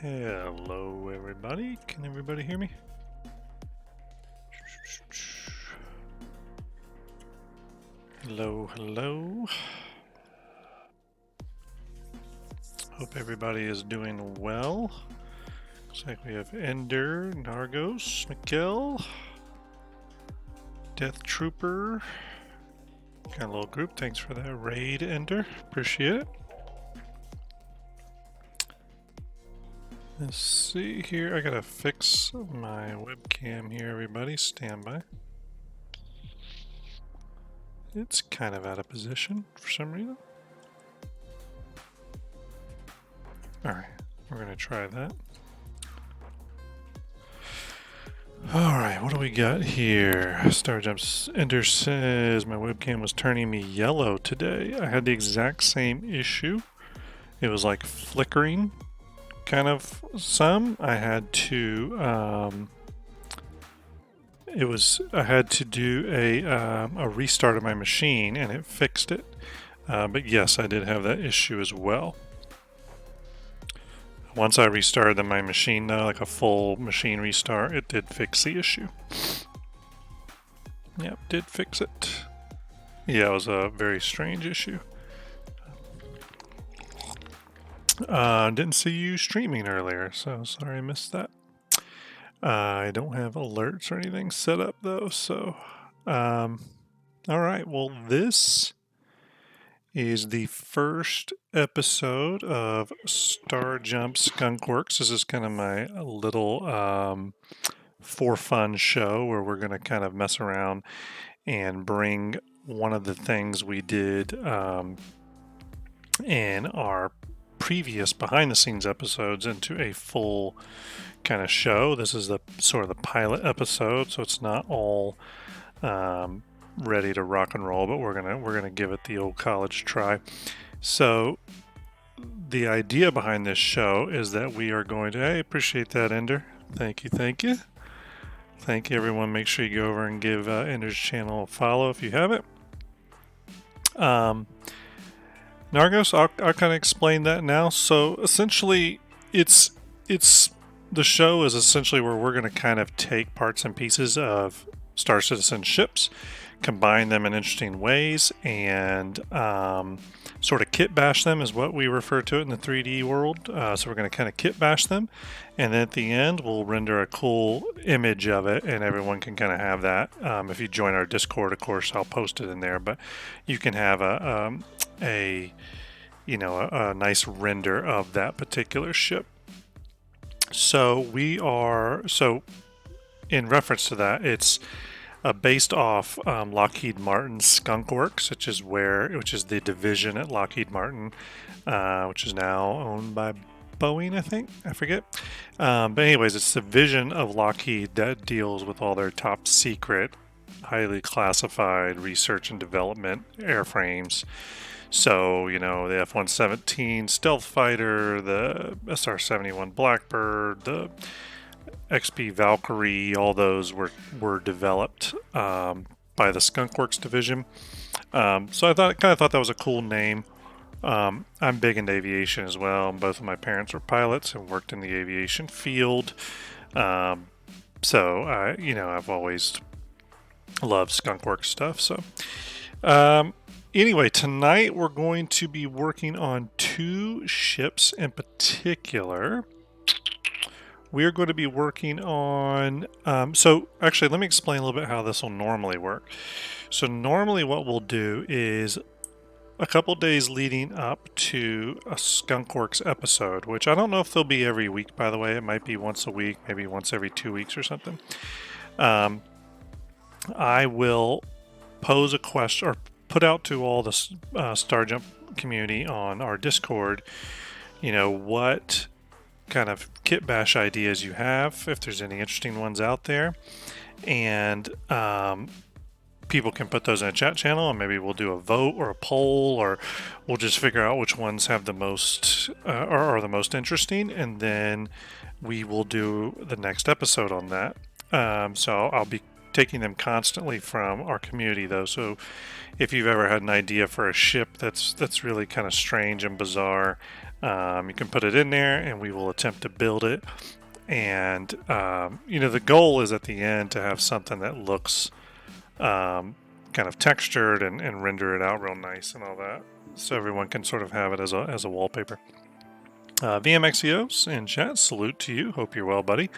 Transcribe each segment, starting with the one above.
Hello everybody, can everybody hear me? Hello. Hope everybody is doing well. Looks like we have Ender, Nargos, Mikkel, Death Trooper. Got a little group, thanks for that raid, Ender, appreciate it. Let's see here, I gotta fix my webcam here, everybody, stand by. It's kind of out of position for some reason. Alright, we're gonna try that. Alright, what do we got here? Starjump Ender says my webcam was turning me yellow today. I had the exact same issue. It was like flickering, kind of some. I had to do a restart of my machine and it fixed it. But yes, I did have that issue as well. Once I restarted my machine, though, like a full machine restart, it did fix the issue. Yep, did fix it. Yeah, it was a very strange issue. Didn't see you streaming earlier, so sorry I missed that. I don't have alerts or anything set up, though, so... Alright, well, this is the first episode of Starjump Skunkworks. This is kind of my little for fun show where we're going to kind of mess around and bring one of the things we did in our previous behind the scenes episodes into a full kind of show. This is the sort of the pilot episode, so it's not all ready to rock and roll, but we're gonna give it the old college try. So the idea behind this show is that we are going to, I appreciate that, Ender. Thank you everyone. Make sure you go over and give Ender's channel a follow if you have it. Nargos, I'll kind of explain that now. So essentially it's the show is essentially where we're going to kind of take parts and pieces of Star Citizen ships, combine them in interesting ways, and sort of kit bash them is what we refer to it in the 3D world. So we're going to kind of kit bash them, and then at the end we'll render a cool image of it, and everyone can kind of have that. If you join our Discord, of course, I'll post it in there, but you can have a nice render of that particular ship. So in reference to that, it's based off Lockheed Martin's Skunkworks, which is the division at Lockheed Martin, which is now owned by Boeing, I think. I forget. But anyways, it's the division of Lockheed that deals with all their top secret, highly classified research and development airframes. So, the F-117 stealth fighter, the SR-71 Blackbird, the XP Valkyrie, all those were developed by the Skunkworks division. So I thought that was a cool name. I'm big into aviation as well. Both of my parents were pilots and worked in the aviation field. So I've always loved Skunkworks stuff. So anyway, tonight we're going to be working on two ships in particular. We're going to be working on... so actually, let me explain a little bit how this will normally work. So normally what we'll do is a couple days leading up to a Skunkworks episode, which I don't know if they'll be every week, by the way. It might be once a week, maybe once every 2 weeks or something. I will pose a question or put out to all the Starjump community on our Discord, what kind of kit bash ideas you have, if there's any interesting ones out there, and people can put those in a chat channel, and maybe we'll do a vote or a poll, or we'll just figure out which ones have the most or are the most interesting, and then we will do the next episode on that. So I'll be taking them constantly from our community, though. So if you've ever had an idea for a ship that's really kind of strange and bizarre, You can put it in there, and we will attempt to build it. And the goal is at the end to have something that looks kind of textured and render it out real nice and all that, so everyone can sort of have it as a wallpaper. VMXEOs in chat, salute to you. Hope you're well, buddy.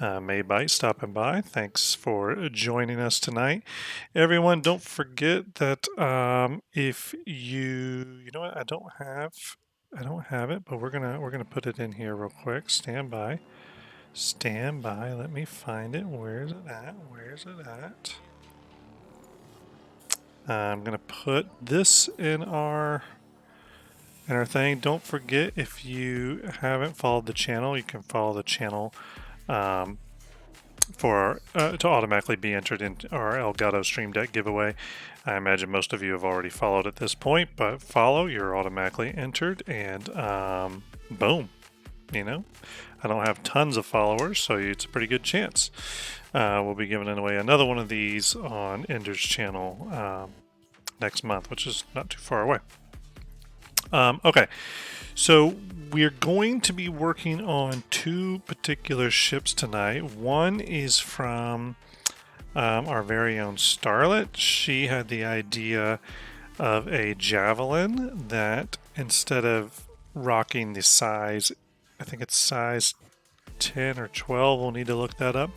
Maybite stopping by. Thanks for joining us tonight, everyone. Don't forget that if you know what, I don't have it, but we're gonna put it in here real quick. Stand by. Let me find it. Where's it at? I'm gonna put this in our thing. Don't forget, if you haven't followed the channel, you can follow the channel for to automatically be entered in our Elgato Stream Deck giveaway. I imagine most of you have already followed at this point, but follow, you're automatically entered, and boom. I don't have tons of followers, so it's a pretty good chance. We'll be giving away another one of these on Ender's channel next month, which is not too far away. Okay, so we're going to be working on two particular ships tonight. One is from our very own Starlet. She had the idea of a javelin that, instead of rocking the size, I think it's size 10 or 12, we'll need to look that up.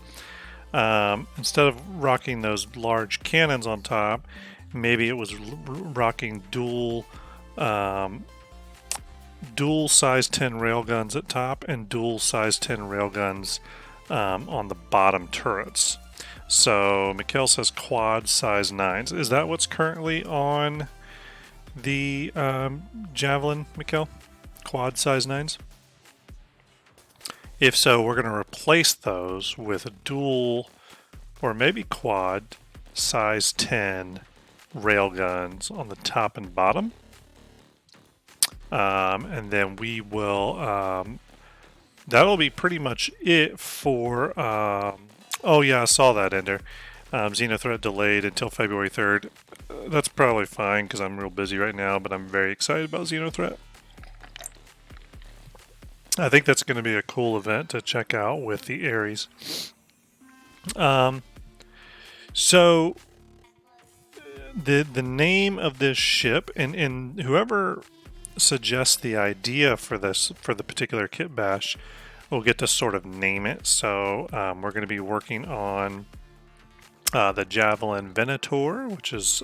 Instead of rocking those large cannons on top, maybe it was rocking dual size 10 railguns at top and dual size 10 railguns on the bottom turrets. So Mikhail says quad size 9s. Is that what's currently on the javelin, Mikhail? Quad size 9s? If so, we're going to replace those with a dual or maybe quad size 10 railguns on the top and bottom. And then we will, that'll be pretty much it for, oh yeah, I saw that, Ender. Xenothreat delayed until February 3rd. That's probably fine because I'm real busy right now, but I'm very excited about Xenothreat. I think that's going to be a cool event to check out with the Ares. So the name of this ship, and whoever suggests the idea for the particular kit bash, will get to sort of name it. So we're going to be working on the Javelin Venator, which is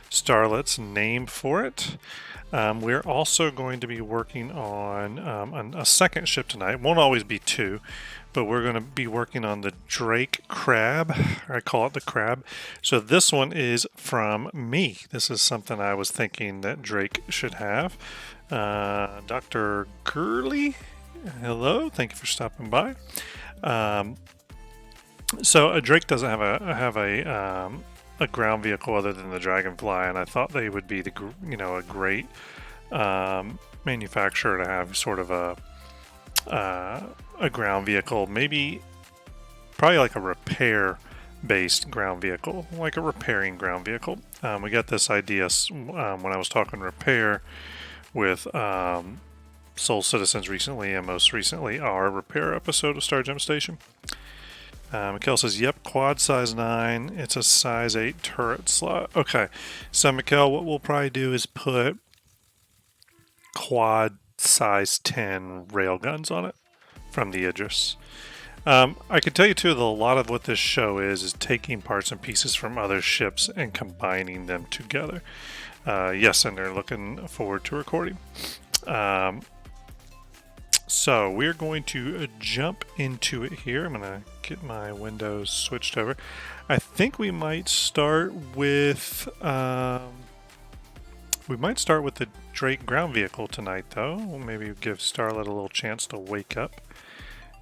Starlet's name for it. We're also going to be working on a second ship tonight. Won't always be two, but we're going to be working on the Drake Crab. I call it the Crab. So this one is from me. This is something I was thinking that Drake should have. Dr. Gurley, hello. Thank you for stopping by. So a Drake doesn't have a ground vehicle other than the Dragonfly, and I thought they would be a great manufacturer to have sort of a ground vehicle, probably like a repair based ground vehicle, like a repairing ground vehicle. We got this idea when I was talking repair with Soul Citizens recently, and most recently our repair episode of Starjump Station. Mikhail says, yep, quad size 9. It's a size 8 turret slot. Okay, so Mikhail, what we'll probably do is put quad size 10 railguns on it from the Idris. I can tell you too that a lot of what this show is taking parts and pieces from other ships and combining them together. Yes, and they're looking forward to recording. So we're going to jump into it here. I'm going to get my windows switched over. I think we might start with the Drake ground vehicle tonight, though. We'll maybe give Starlet a little chance to wake up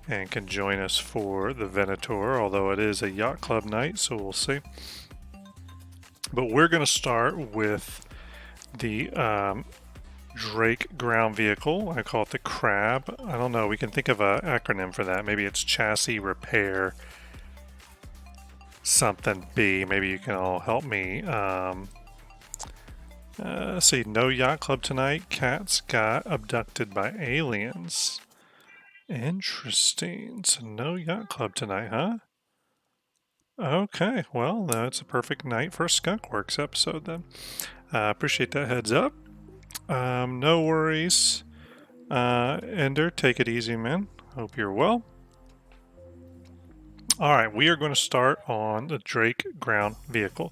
and can join us for the Venator, although it is a yacht club night, so we'll see. But we're going to start with the Drake ground vehicle. I call it the Crab. I don't know. We can think of an acronym for that. Maybe it's chassis repair something B. Maybe you can all help me Let's see, no yacht club tonight. Cats got abducted by aliens. Interesting. So no yacht club tonight, huh? Okay, well, that's a perfect night for a Skunkworks episode then. Appreciate that heads up. No worries. Ender, take it easy, man. Hope you're well. All right, we are going to start on the Drake ground vehicle.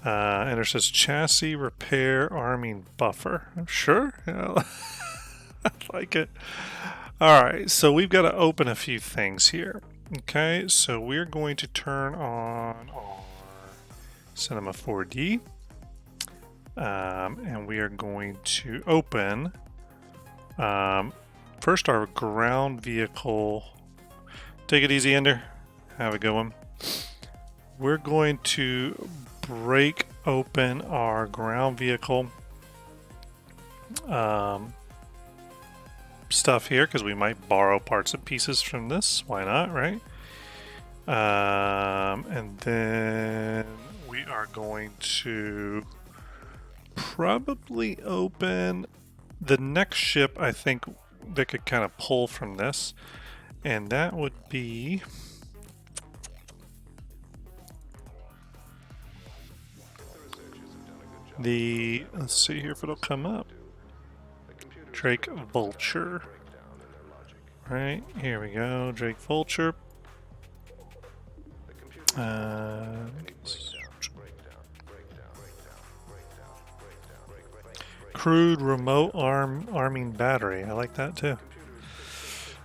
Ender says chassis repair arming buffer. Sure, yeah, I like it. All right, so we've got to open a few things here. Okay, so we're going to turn on our Cinema 4D. And we are going to open first our ground vehicle. Take it easy, Ender. Have a good one. We're going to break open our ground vehicle stuff here because we might borrow parts and pieces from this. Why not, right? And then we are going to probably open the next ship, I think, that could kind of pull from this, and that would be the, let's see here if it'll come up, Drake Vulture. Right, here we go, Drake Vulture. Crude remote arming battery. I like that too.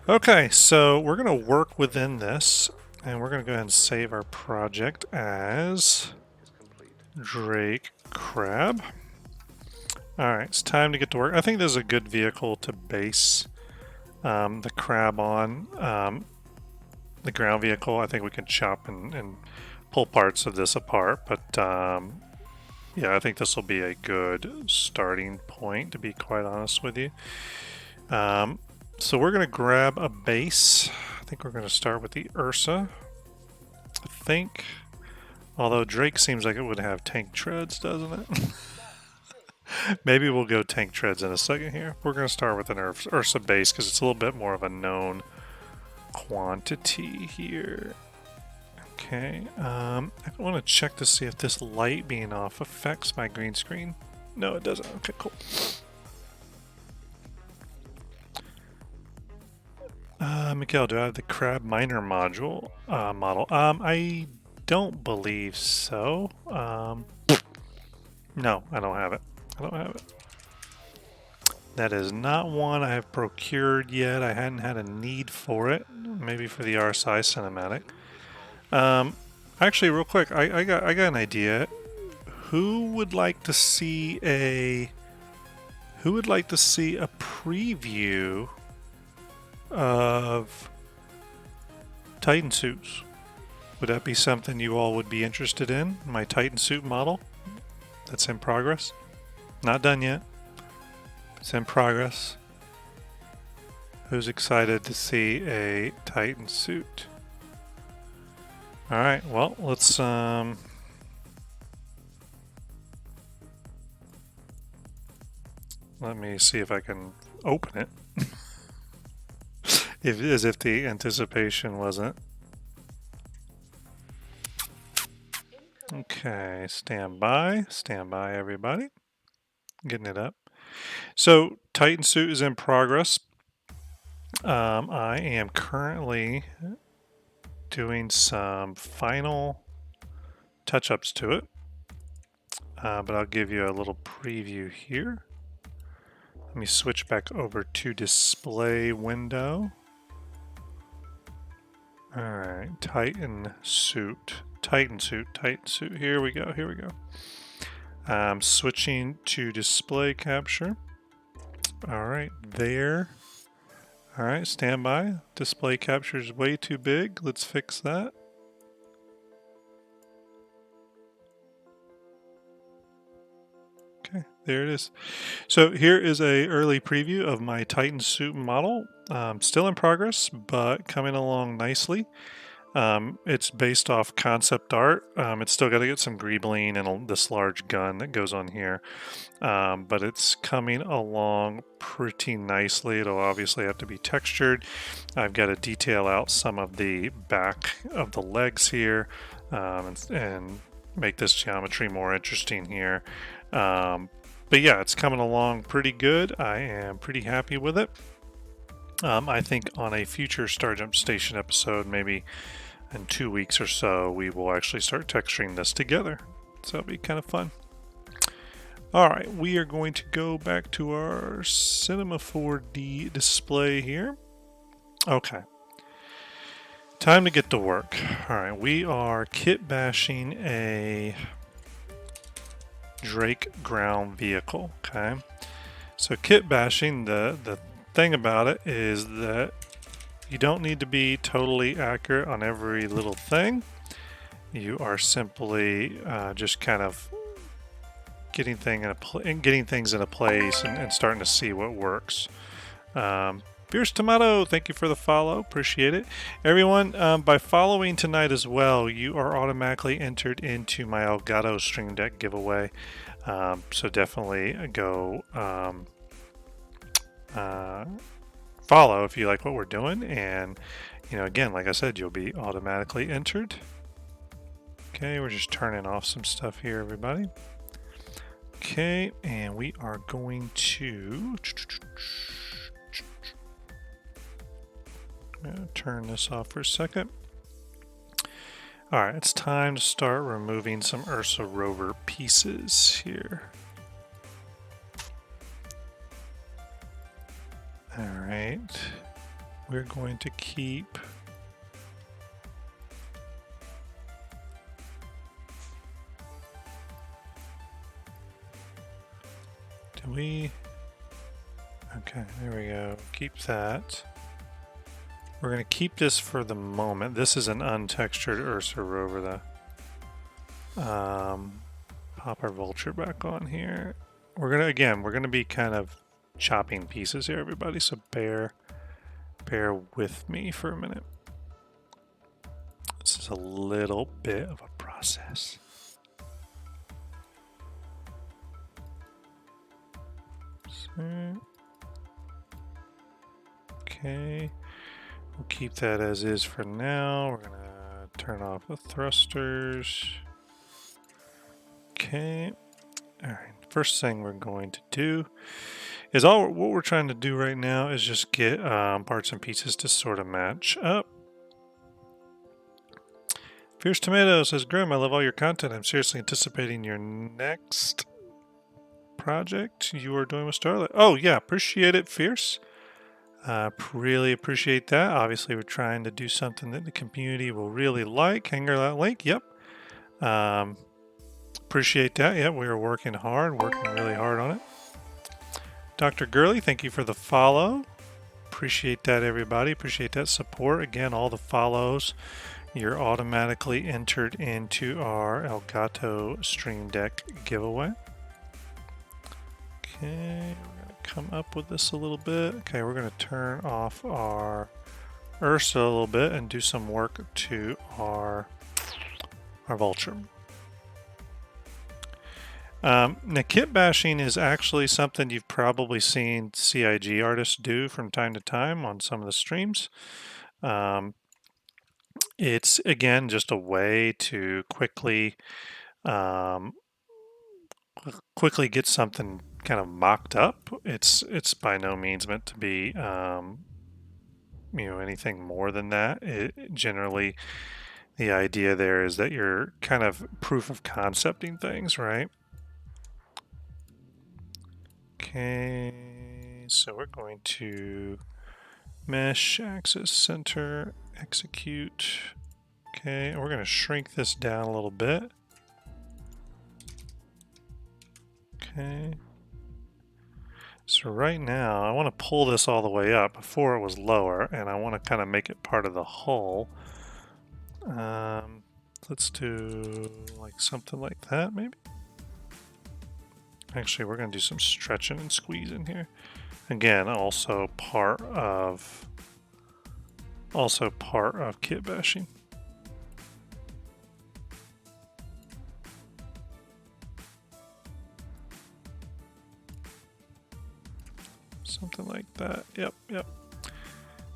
Okay, so we're going to work within this, and we're going to go ahead and save our project as Drake Crab. Alright, it's time to get to work. I think this is a good vehicle to base the Crab on. The ground vehicle, I think we can chop and pull parts of this apart, but yeah, I think this will be a good starting point, to be quite honest with you. So we're going to grab a base. I think we're going to start with the Ursa. I think. Although Drake seems like it would have tank treads, doesn't it? Maybe we'll go tank treads in a second here. We're going to start with an Ursa base because it's a little bit more of a known quantity here. Okay, I want to check to see if this light being off affects my green screen. No, it doesn't. Okay, cool. Mikhail, do I have the Crab Miner module model? I don't believe so. No, I don't have it. I don't have it. That is not one I have procured yet. I hadn't had a need for it. Maybe for the RSI cinematic. Actually, real quick, I got an idea. Who would like to see a preview of Titan suits? Would that be something you all would be interested in? My Titan suit model that's in progress. Not done yet. It's in progress. Who's excited to see a Titan suit? Alright, well, let's let me see if I can open it. As if the anticipation wasn't. Okay, stand by everybody. Getting it up. So Titan suit is in progress. I am currently doing some final touch-ups to it, but I'll give you a little preview here. Let me switch back over to display window. All right, Titan suit. Here we go. Switching to display capture. All right, there. All right, stand by. Display capture is way too big. Let's fix that. Okay, there it is. So here is a early preview of my Titan suit model. Still in progress, but coming along nicely. It's based off concept art. It's still got to get some greebling and this large gun that goes on here. But it's coming along pretty nicely. It'll obviously have to be textured. I've got to detail out some of the back of the legs here, and make this geometry more interesting here. But yeah, it's coming along pretty good. I am pretty happy with it. I think on a future Starjump Station episode, maybe in 2 weeks or so, we will actually start texturing this together. So it'll be kind of fun. All right, we are going to go back to our Cinema 4D display here. Okay. Time to get to work. All right, we are kit bashing a Drake ground vehicle, okay? So kit bashing, the thing about it is that you don't need to be totally accurate on every little thing. You are simply just kind of getting things in a place and starting to see what works. Fierce Tomato, thank you for the follow. Appreciate it. Everyone, by following tonight as well, you are automatically entered into my Elgato Stream Deck giveaway. So definitely go follow if you like what we're doing. And, again, like I said, you'll be automatically entered. Okay, we're just turning off some stuff here, everybody. Okay, and we are going to turn this off for a second. All right, it's time to start removing some Ursa rover pieces here. All right, we're going to keep okay, there we go. Keep that. We're going to keep this for the moment. This is an untextured Ursa rover, though. Pop our vulture back on here. We're going to be kind of chopping pieces here, everybody. So bear with me for a minute. This is a little bit of a process. Okay. We'll keep that as is for now. We're going to turn off the thrusters. Okay. All right. First thing we're going to do is what we're trying to do right now is just get parts and pieces to sort of match up. Fierce Tomato says, Grim, I love all your content. I'm seriously anticipating your next project you are doing with Starlight. Oh, yeah. Appreciate it, Fierce. Really appreciate that. Obviously, we're trying to do something that the community will really like. Hanger that link. Yep. Appreciate that. Yep, we are working really hard on it. Dr. Gurley, thank you for the follow. Appreciate that, everybody. Appreciate that support. Again, all the follows. You're automatically entered into our Elgato Stream Deck giveaway. Okay. Come up with this a little bit. Okay, we're going to turn off our Ursa a little bit and do some work to our vulture. Now, kit bashing is actually something you've probably seen CIG artists do from time to time on some of the streams. It's, again, just a way to quickly get something kind of mocked up. It's by no means meant to be anything more than that. Generally, the idea there is that you're kind of proof of concepting things, right? Okay, so we're going to mesh, axis, center, execute. Okay, and we're going to shrink this down a little bit. Okay. So right now, I want to pull this all the way up. Before it was lower, and I want to kind of make it part of the hull. Let's do like something like that, maybe. Actually, we're going to do some stretching and squeezing here. Again, also part of kit bashing. something like that. Yep, yep.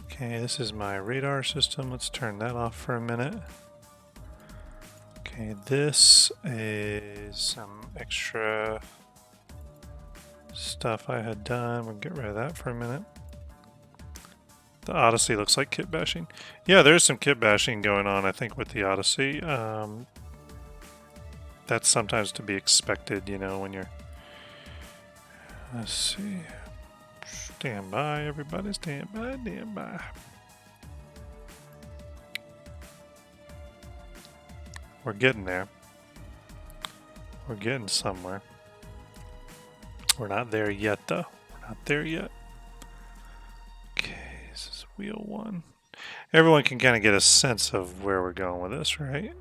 Okay, this is my radar system. Let's turn that off for a minute. Okay, this is some extra stuff I had done. We'll get rid of that for a minute. The Odyssey looks like kit bashing. Yeah, there's some kit bashing going on, I think, with the Odyssey. That's sometimes to be expected, you know, when you're... Let's see. Stand by, everybody. Stand by, stand by. We're getting there. We're getting somewhere. We're not there yet, though. We're not there yet. Okay, this is wheel 1. Everyone can kind of get a sense of where we're going with this, right?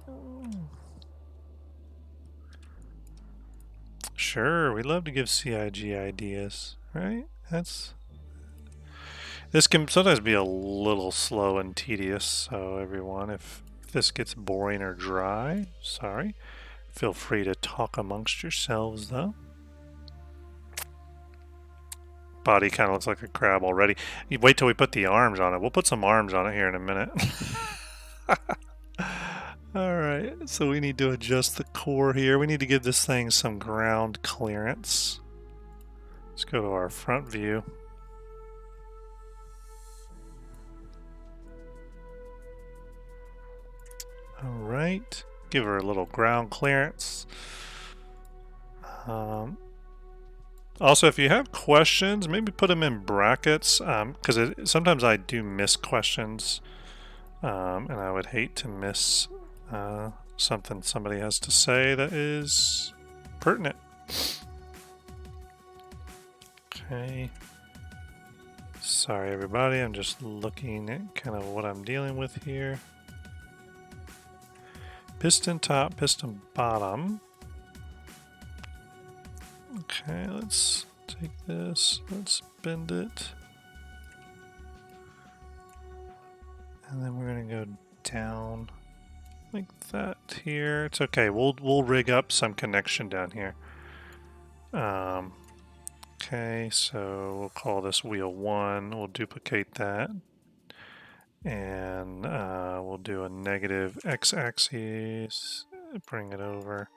Sure, we love to give CIG ideas, right? This can sometimes be a little slow and tedious, so everyone, if this gets boring or dry, sorry. Feel free to talk amongst yourselves, though. Body kind of looks like a crab already. You wait till we put the arms on it. We'll put some arms on it here in a minute. Alright, so we need to adjust the core here. We need to give this thing some ground clearance. Let's go to our front view. Alright, give her a little ground clearance. Also, if you have questions, maybe put them in brackets, because sometimes I do miss questions, and I would hate to miss something somebody has to say that is pertinent. Okay. Sorry, everybody. I'm just looking at kind of what I'm dealing with here. Piston top, piston bottom. Okay, let's take this, let's bend it. And then we're gonna go down like that here. It's okay, we'll rig up some connection down here. Okay, so we'll call this wheel 1, we'll duplicate that. And we'll do a negative x-axis, bring it over.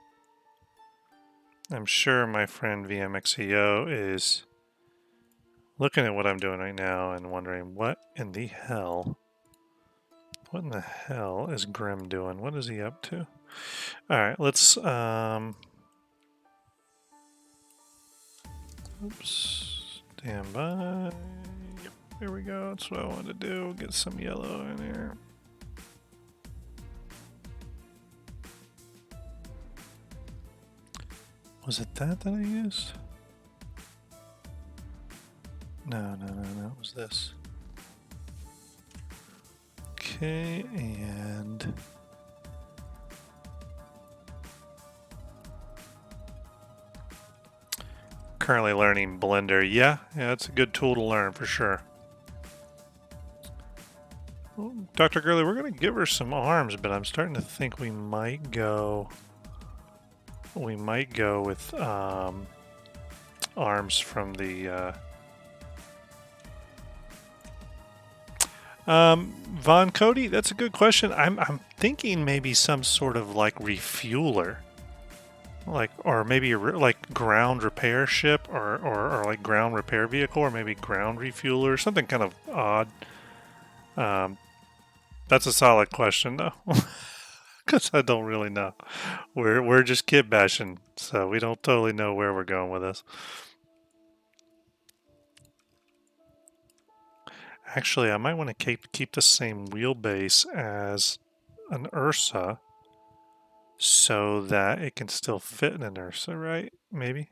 I'm sure my friend VMXEO is looking at what I'm doing right now and wondering what in the hell is Grim doing? What is he up to? All right, let's oops, stand by. Yep, there we go. That's what I wanted to do. Get some yellow in here. Was it that I used? No, it was this. Okay, and currently learning Blender. Yeah, it's a good tool to learn for sure. Well, Dr. Gurley, we're gonna give her some arms, but I'm starting to think we might go with arms from the Von Cody, that's a good question. I'm thinking maybe some sort of like refueler, like, or maybe like ground repair ship, or like ground repair vehicle, or maybe ground refueler, something kind of odd. That's a solid question though, because I don't really know. We're just kit bashing, so we don't totally know where we're going with this. Actually, I might want to keep the same wheelbase as an Ursa so that it can still fit in an Ursa, right? Maybe.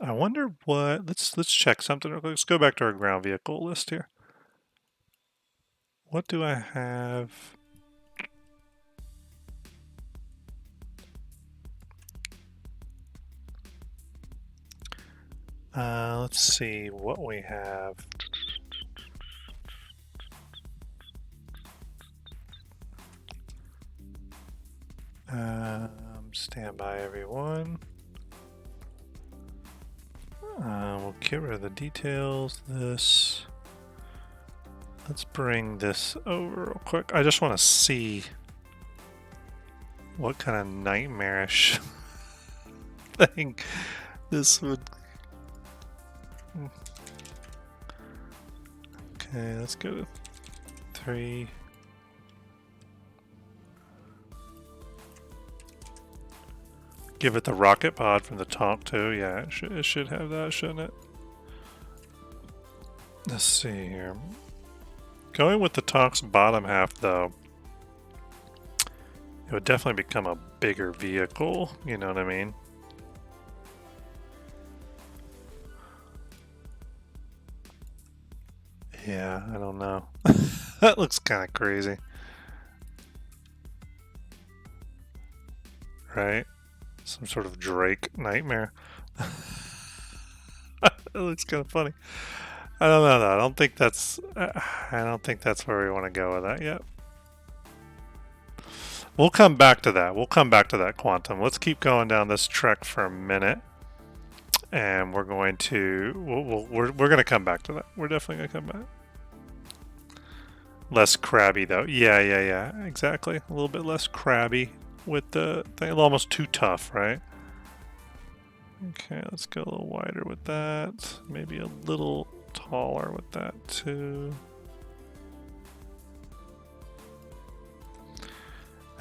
I wonder what... Let's check something real quick. Let's go back to our ground vehicle list here. What do I have? Let's see what we have. Stand by, everyone. we'll get rid of the details. This. Let's bring this over real quick. I just want to see what kind of nightmarish thing this would. Okay, let's go to 3. Give it the rocket pod from the top too. Yeah, it should have that, shouldn't it? Let's see here. Going with the Tonks bottom half though, it would definitely become a bigger vehicle, you know what I mean? Yeah, I don't know. That looks kind of crazy. Right? Some sort of Drake nightmare. It looks kind of funny. I don't know though. I don't think that's where we want to go with that yet. We'll come back to that. We'll come back to that quantum. Let's keep going down this trek for a minute. And we're going to we're going to come back to that. We're definitely going to come back. Less crabby though. Yeah, exactly. A little bit less crabby with the thing. Almost too tough, right? Okay, let's go a little wider with that. Maybe a little taller with that too.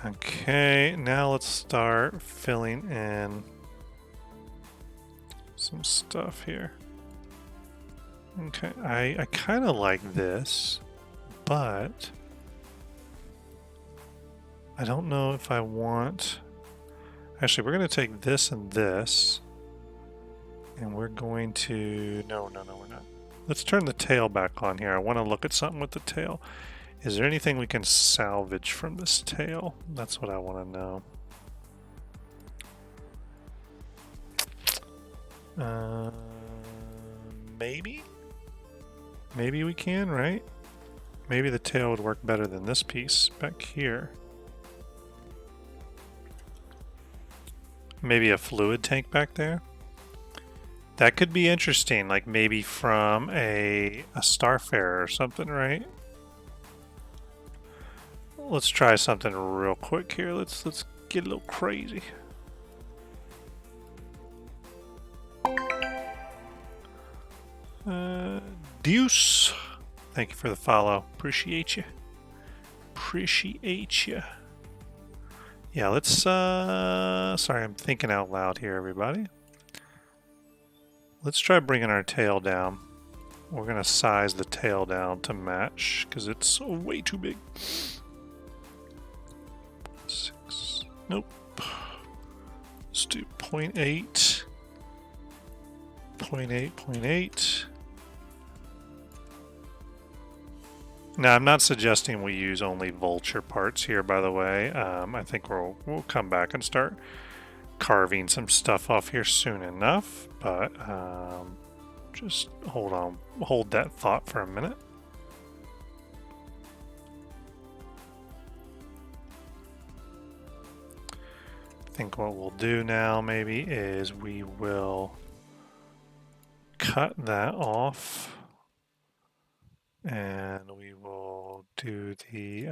Okay, now let's start filling in some stuff here. Okay, I kind of like this, but I don't know if I want... Actually, we're going to take this and this, and we're going to... No, we're not. Let's turn the tail back on here. I want to look at something with the tail. Is there anything we can salvage from this tail? That's what I want to know. Maybe? Maybe we can, right? Maybe the tail would work better than this piece back here. Maybe a fluid tank back there? That could be interesting, like maybe from a Starfarer or something, right? Let's try something real quick here. Let's get a little crazy. Deuce. Thank you for the follow. Appreciate you. Appreciate you. Yeah, let's sorry, I'm thinking out loud here, everybody. Let's try bringing our tail down. We're going to size the tail down to match because it's way too big. 6. Nope. Let's do 0.8. 0.8, 0.8. Now, I'm not suggesting we use only vulture parts here, by the way. I think we'll come back and start carving some stuff off here soon enough, but just hold that thought for a minute. I think what we'll do now maybe is we will cut that off and we will do the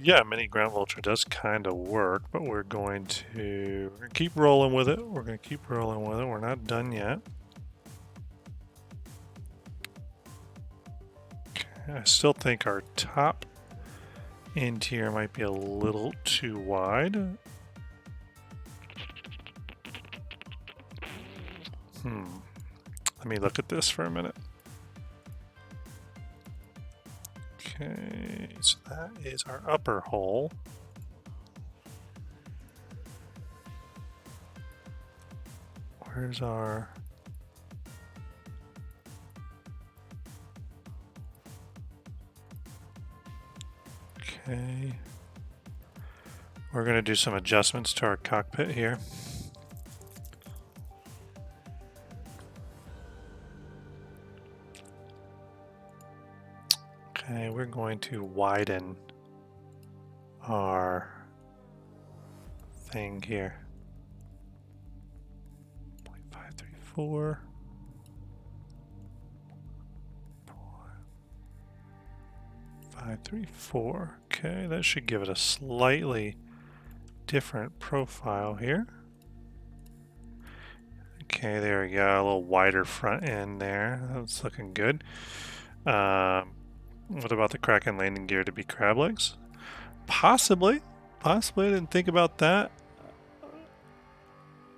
yeah, mini ground vulture does kind of work, but we're going to keep rolling with it. We're going to keep rolling with it. We're not done yet. Okay, I still think our top end here might be a little too wide. Let me look at this for a minute. Okay, so that is our upper hole. Where's our... Okay. We're going to do some adjustments to our cockpit here. Okay, we're going to widen our thing here. 0.534. 534. Okay, that should give it a slightly different profile here. Okay, there we go. A little wider front end there. That's looking good. What about the Kraken landing gear to be crab legs? Possibly. Possibly. I didn't think about that.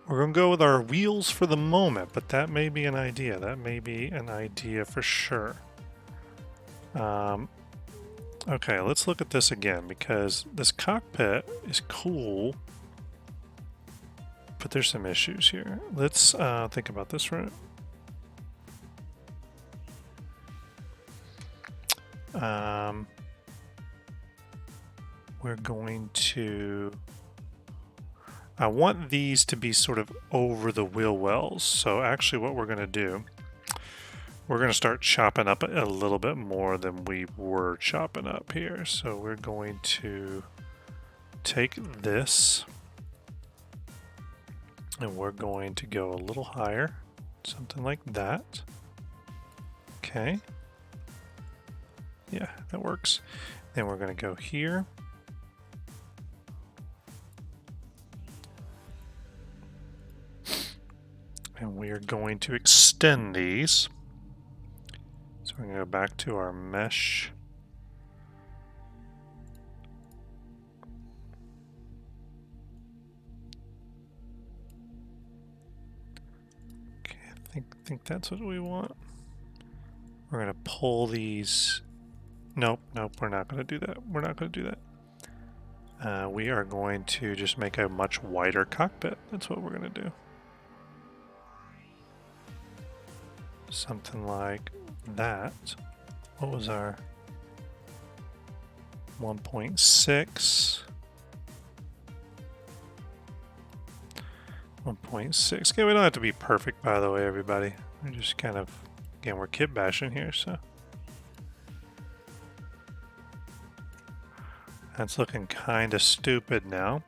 We're going to go with our wheels for the moment, but that may be an idea. That may be an idea for sure. Okay, let's look at this again because this cockpit is cool, but there's some issues here. Let's think about this for a minute. We're going to... I want these to be sort of over the wheel wells. So actually what we're going to do, we're going to start chopping up a little bit more than we were chopping up here. So we're going to take this and we're going to go a little higher, something like that. Okay. Yeah, that works. Then we're going to go here. And we are going to extend these. So we're going to go back to our mesh. Okay, I think that's what we want. We're going to pull these. Nope, we're not going to do that. We're not going to do that. We are going to just make a much wider cockpit. That's what we're going to do. Something like that. What was our 1.6? 1.6. Okay, we don't have to be perfect, by the way, everybody. We're just kind of, again, we're kit bashing here, so. That's looking kind of stupid now.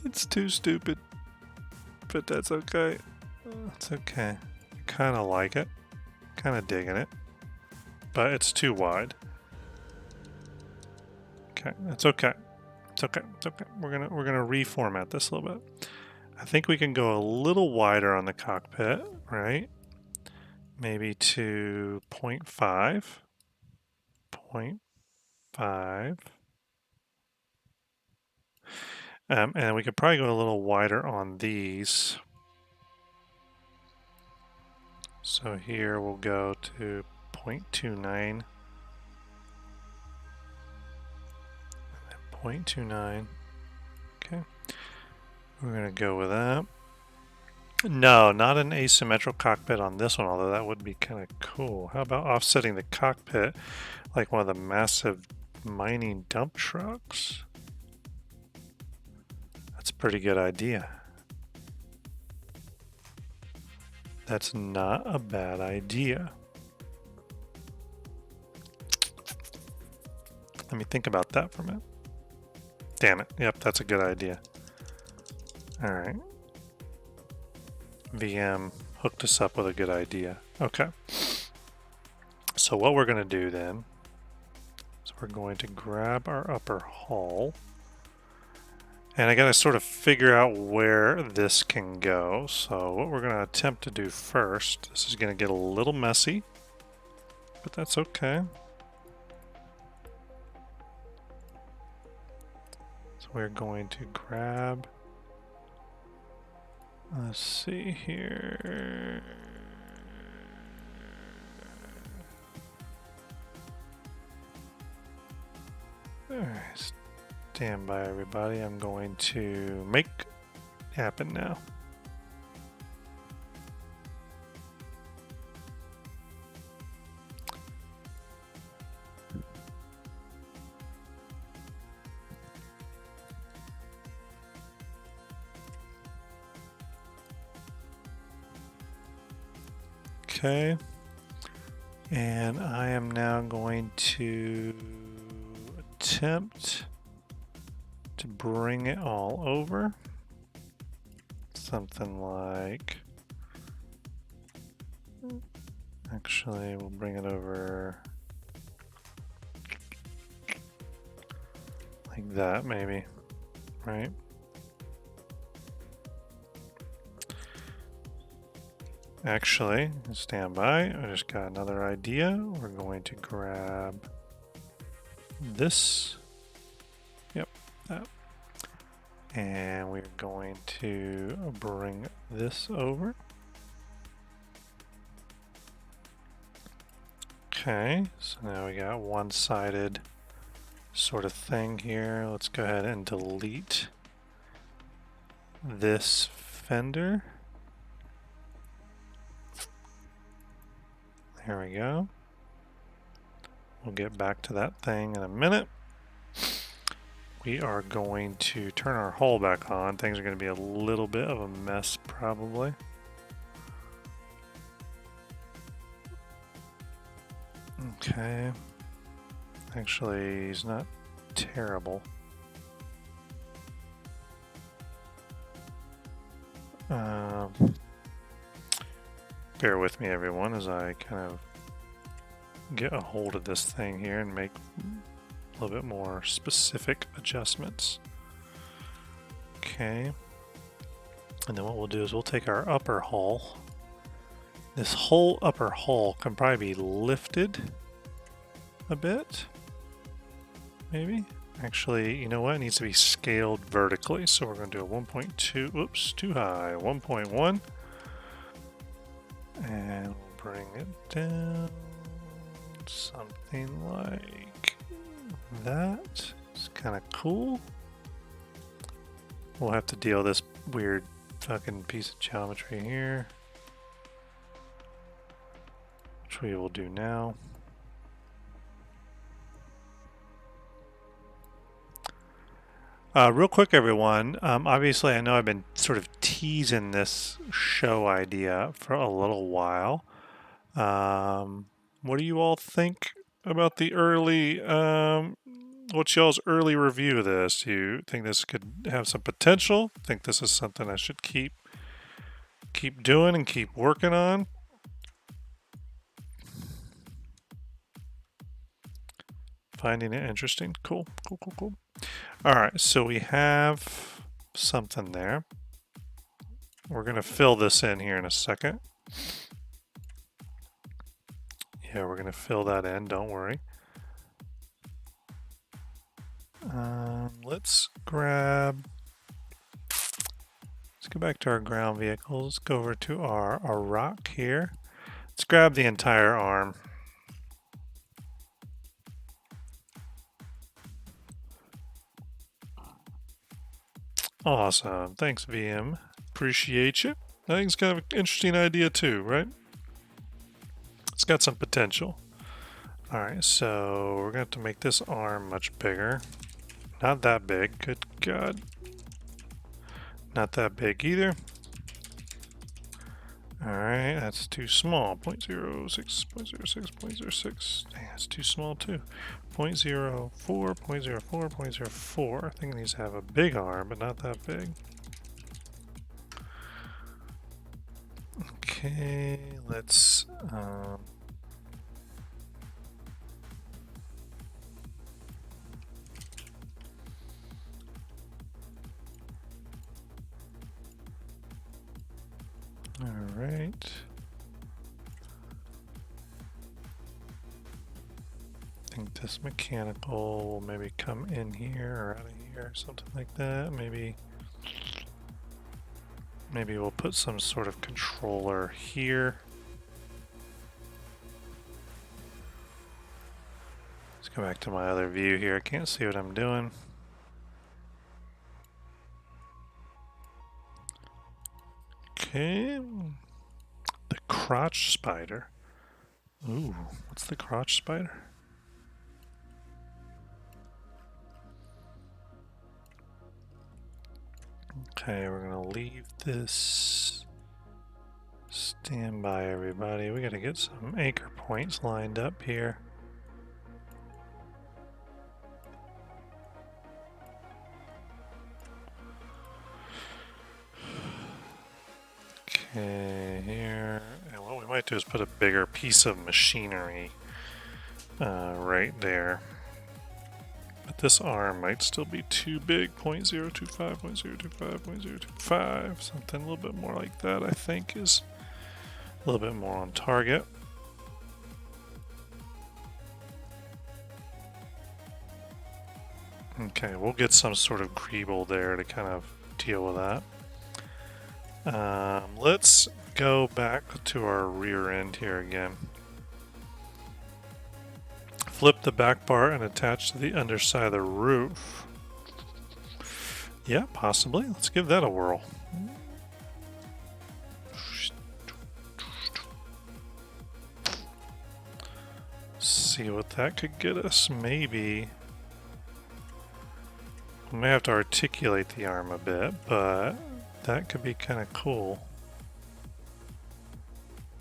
It's too stupid. But that's okay. It's okay. Kind of like it. Kind of digging it. But it's too wide. Okay, that's okay. It's okay. It's okay. We're gonna reformat this a little bit. I think we can go a little wider on the cockpit, right? Maybe to 0.5. 0.5. And we could probably go a little wider on these. So here we'll go to 0.29. 0.29. Okay. We're going to go with that. No, not an asymmetrical cockpit on this one, although that would be kind of cool. How about offsetting the cockpit like one of the massive mining dump trucks? That's a pretty good idea. That's not a bad idea. Let me think about that for a minute. Damn it. Yep, that's a good idea. All right. VM hooked us up with a good idea. Okay. So what we're going to do then is we're going to grab our upper hull. And I got to sort of figure out where this can go. So what we're going to attempt to do first, this is going to get a little messy, but that's okay. So we're going to grab, let's see here. All right. Stand by, everybody. I'm going to make it happen now. Okay. And I am now going to attempt to bring it all over. Something like, actually we'll bring it over like that maybe, right? Actually, stand by, I just got another idea. We're going to grab this, yep, that. And we're going to bring this over. Okay, so now we got one-sided sort of thing here. Let's go ahead and delete this fender. There we go. We'll get back to that thing in a minute. We are going to turn our hull back on. Things are going to be a little bit of a mess probably. Okay. Actually, he's not terrible. Bear with me, everyone, as I kind of get a hold of this thing here and make a little bit more specific adjustments. Okay. And then what we'll do is we'll take our upper hull. This whole upper hull can probably be lifted a bit. Maybe. Actually, you know what? It needs to be scaled vertically. So we're going to do a 1.2. Oops, too high. 1.1. And we'll bring it down. Something like that. It's kind of cool. We'll have to deal with this weird fucking piece of geometry here, which we will do now. Real quick, everyone. Obviously, I know I've been sort of teasing this show idea for a little while. What do you all think about the early, what's y'all's early review of this? Do you think this could have some potential? Think this is something I should keep doing and keep working on? Finding it interesting. Cool. All right, so we have something there. We're going to fill this in here in a second. Yeah, we're going to fill that in, don't worry. Let's go back to our ground vehicles. Let's go over to our rock here. Let's grab the entire arm. Awesome. Thanks, VM. Appreciate you. I think it's kind of an interesting idea too, right? It's got some potential. All right, so we're going to have to make this arm much bigger. Not that big. Good God. Not that big either. Alright, that's too small. 0.06, 0.06, 0.06. Dang, that's too small too. 0.04, 0.04, 0.04. I think it needs to have a big arm, but not that big. Okay, let's... Alright. I think this mechanical will maybe come in here or out of here, something like that. Maybe we'll put some sort of controller here. Let's go back to my other view here. I can't see what I'm doing. Okay. The crotch spider. Ooh, what's the crotch spider? Okay, we're gonna leave this Stand by, everybody. We gotta get some anchor points lined up here. Okay, here. And what we might do is put a bigger piece of machinery right there. But this arm might still be too big. 0.025, 0.025, 0.025. Something a little bit more like that, I think, is a little bit more on target. Okay, we'll get some sort of greeble there to kind of deal with that. Let's go back to our rear end here again. Flip the back bar and attach to the underside of the roof. Yeah, possibly. Let's give that a whirl. See what that could get us. Maybe we may have to articulate the arm a bit, but that could be kind of cool.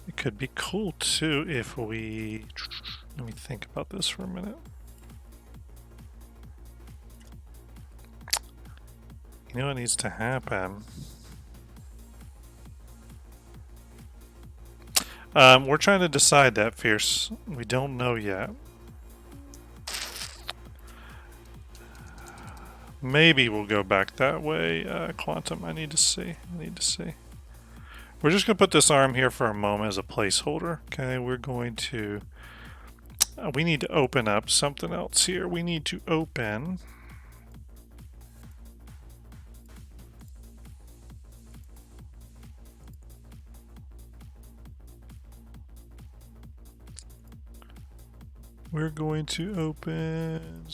It could be cool too if we... Let me think about this for a minute. You know what needs to happen? We're trying to decide that, Fierce. We don't know yet. Maybe we'll go back that way. Quantum, I need to see. We're just going to put this arm here for a moment as a placeholder. Okay, we're going to... we need to open up something else here. We need to open... We're going to open...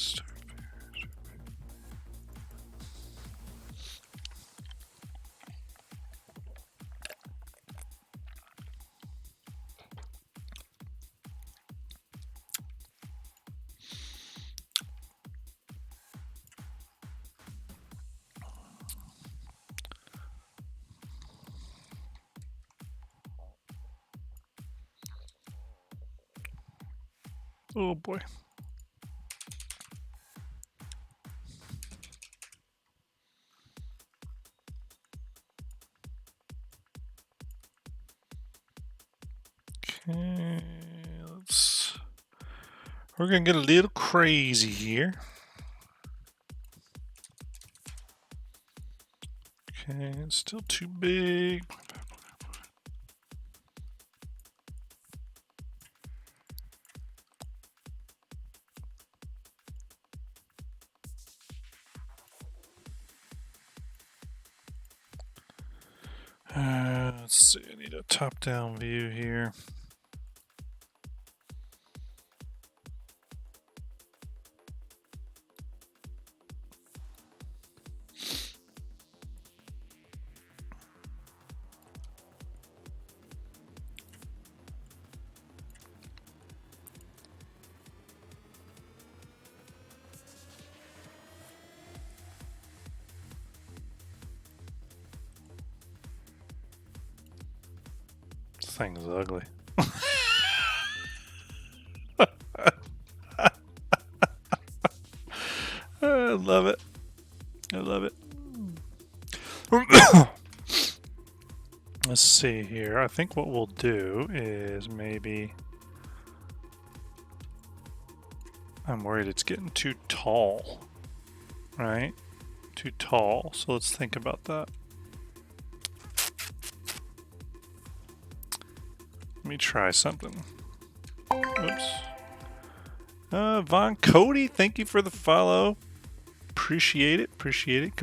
Oh boy. Okay, we're gonna get a little crazy here. Okay, it's still too big. Let's see, I need a top-down view here. This thing's ugly. I love it. I love it. Let's see here. I think what we'll do is maybe... I'm worried it's getting too tall. Right? Too tall. So let's think about that. Let me try something. Oops. Von Cody, thank you for the follow. Appreciate it. Appreciate it.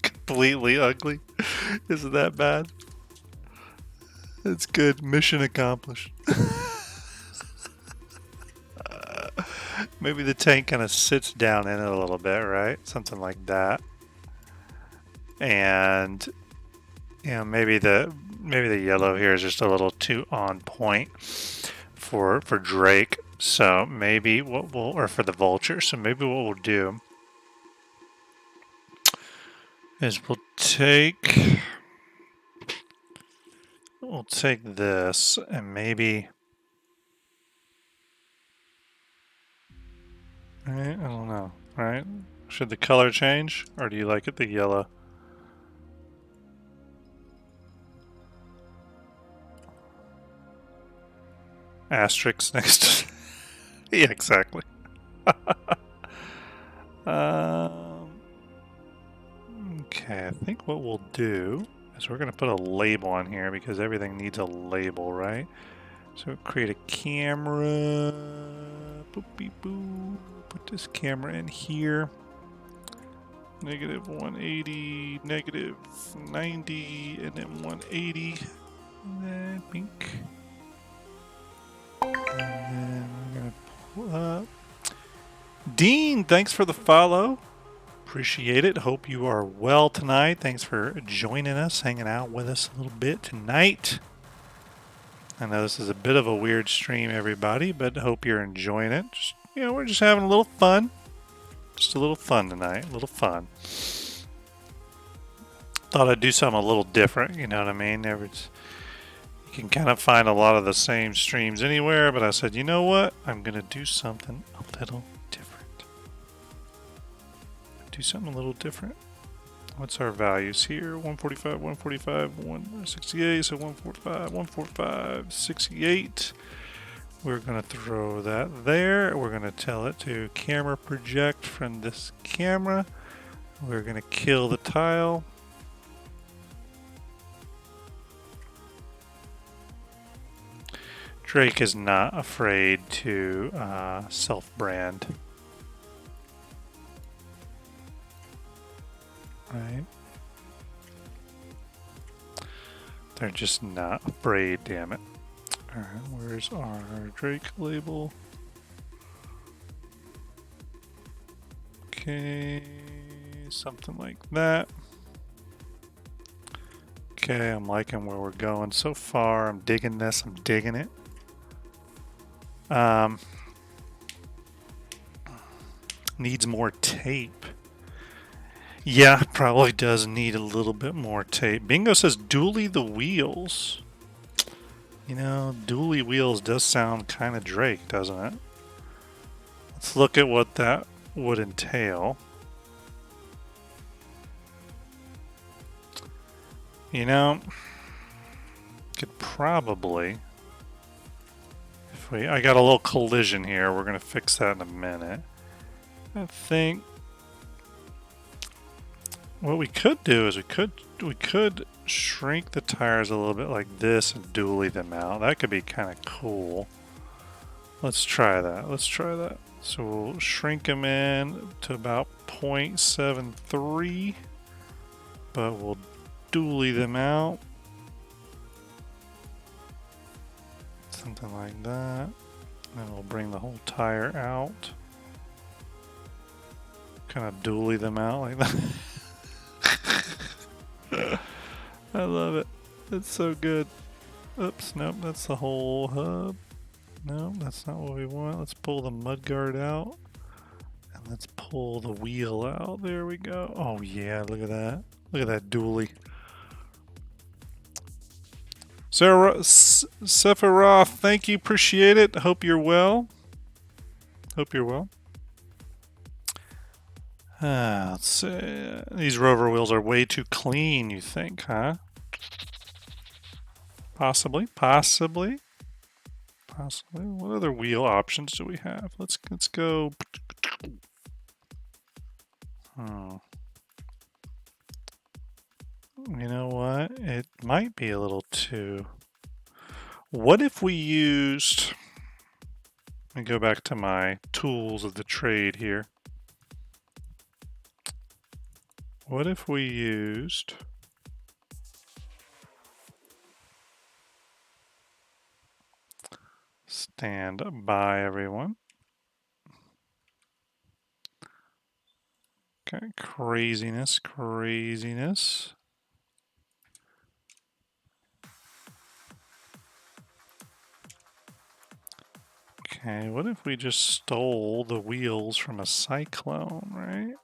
Completely ugly. Isn't that bad? It's good. Mission accomplished. Maybe the tank kind of sits down in it a little bit, right? Something like that. And maybe the yellow here is just a little too on point for Drake. So maybe what we'll, or for the vulture. So maybe what we'll do is we'll we'll take this and maybe... Right, I don't know. Right? Should the color change, or do you like it the yellow? Asterisk next to... Yeah, exactly. Okay, I think what we'll do is we're going to put a label on here because everything needs a label, right? So create a camera. Boop, beep, boop. Put this camera in here. Negative 180, negative 90, and then 180. And then pink. And then we're going to pull up. Dean, thanks for the follow. Appreciate it. Hope you are well tonight. Thanks for joining us, hanging out with us a little bit tonight. I know this is a bit of a weird stream, everybody, but hope you're enjoying it. Just, we're just having a little fun. Just a little fun tonight. A little fun. Thought I'd do something a little different, you know what I mean? You can kind of find a lot of the same streams anywhere, but I said, you know what? I'm going to do something a little different. Do something a little different. What's our values here? 145, 145, 168, so 145, 145, 68. We're going to throw that there. We're going to tell it to camera project from this camera. We're going to kill the tile. Drake is not afraid to self-brand. Right? They're just not afraid, damn it. Alright, where's our Drake label? Okay, something like that. Okay, I'm liking where we're going so far. I'm digging this, I'm digging it. Needs more tape. Yeah, probably does need a little bit more tape. Bingo says dually the wheels. Dually wheels does sound kind of Drake, doesn't it? Let's look at what that would entail. Could probably... I got a little collision here. We're going to fix that in a minute. I think what we could do is we could shrink the tires a little bit like this and dually them out. That could be kind of cool. Let's try that. So we'll shrink them in to about 0.73, but we'll dually them out. Something like that. And we'll bring the whole tire out. Kind of dually them out like that. I love it. It's so good. Oops, nope, that's the whole hub. No, that's not what we want. Let's pull the mudguard out. And let's pull the wheel out. There we go. Oh yeah, look at that. Look at that dually. Sarah, Sephiroth, thank you. Appreciate it. Hope you're well. Let's see. These rover wheels are way too clean, you think, huh? Possibly. What other wheel options do we have? Let's go. You know what? It might be a little too... What if we used... Let me go back to my tools of the trade here. What if we used... Stand by, everyone. Okay, craziness. Okay, what if we just stole the wheels from a cyclone, right?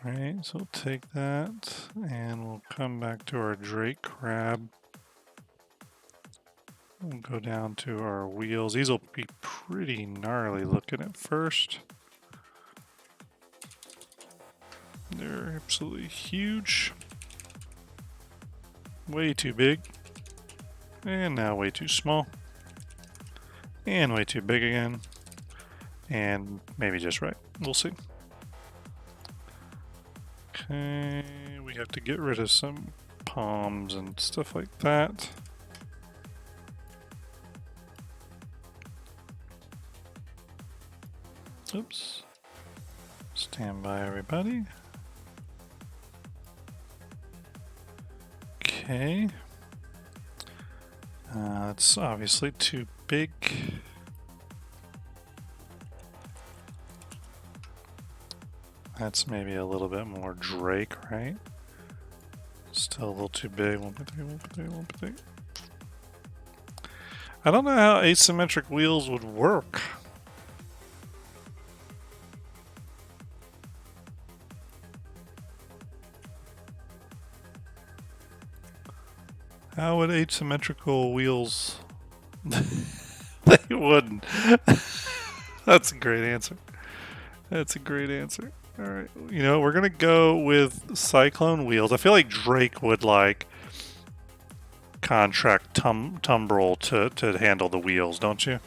Right, so we'll take that and we'll come back to our Drake crab. We'll go down to our wheels. These will be pretty gnarly looking at first. They're absolutely huge. Way too big. And now way too small. And way too big again. And maybe just right. We'll see. Okay, we have to get rid of some palms and stuff like that. Oops. Stand by, everybody. Okay. It's obviously too big. That's maybe a little bit more Drake, right? Still a little too big. I don't know how asymmetric wheels would work. How would asymmetrical wheels... They wouldn't. That's a great answer. That's a great answer. All right, you know, we're gonna go with Cyclone wheels. I feel like Drake would like contract Tumbrel to handle the wheels, don't you?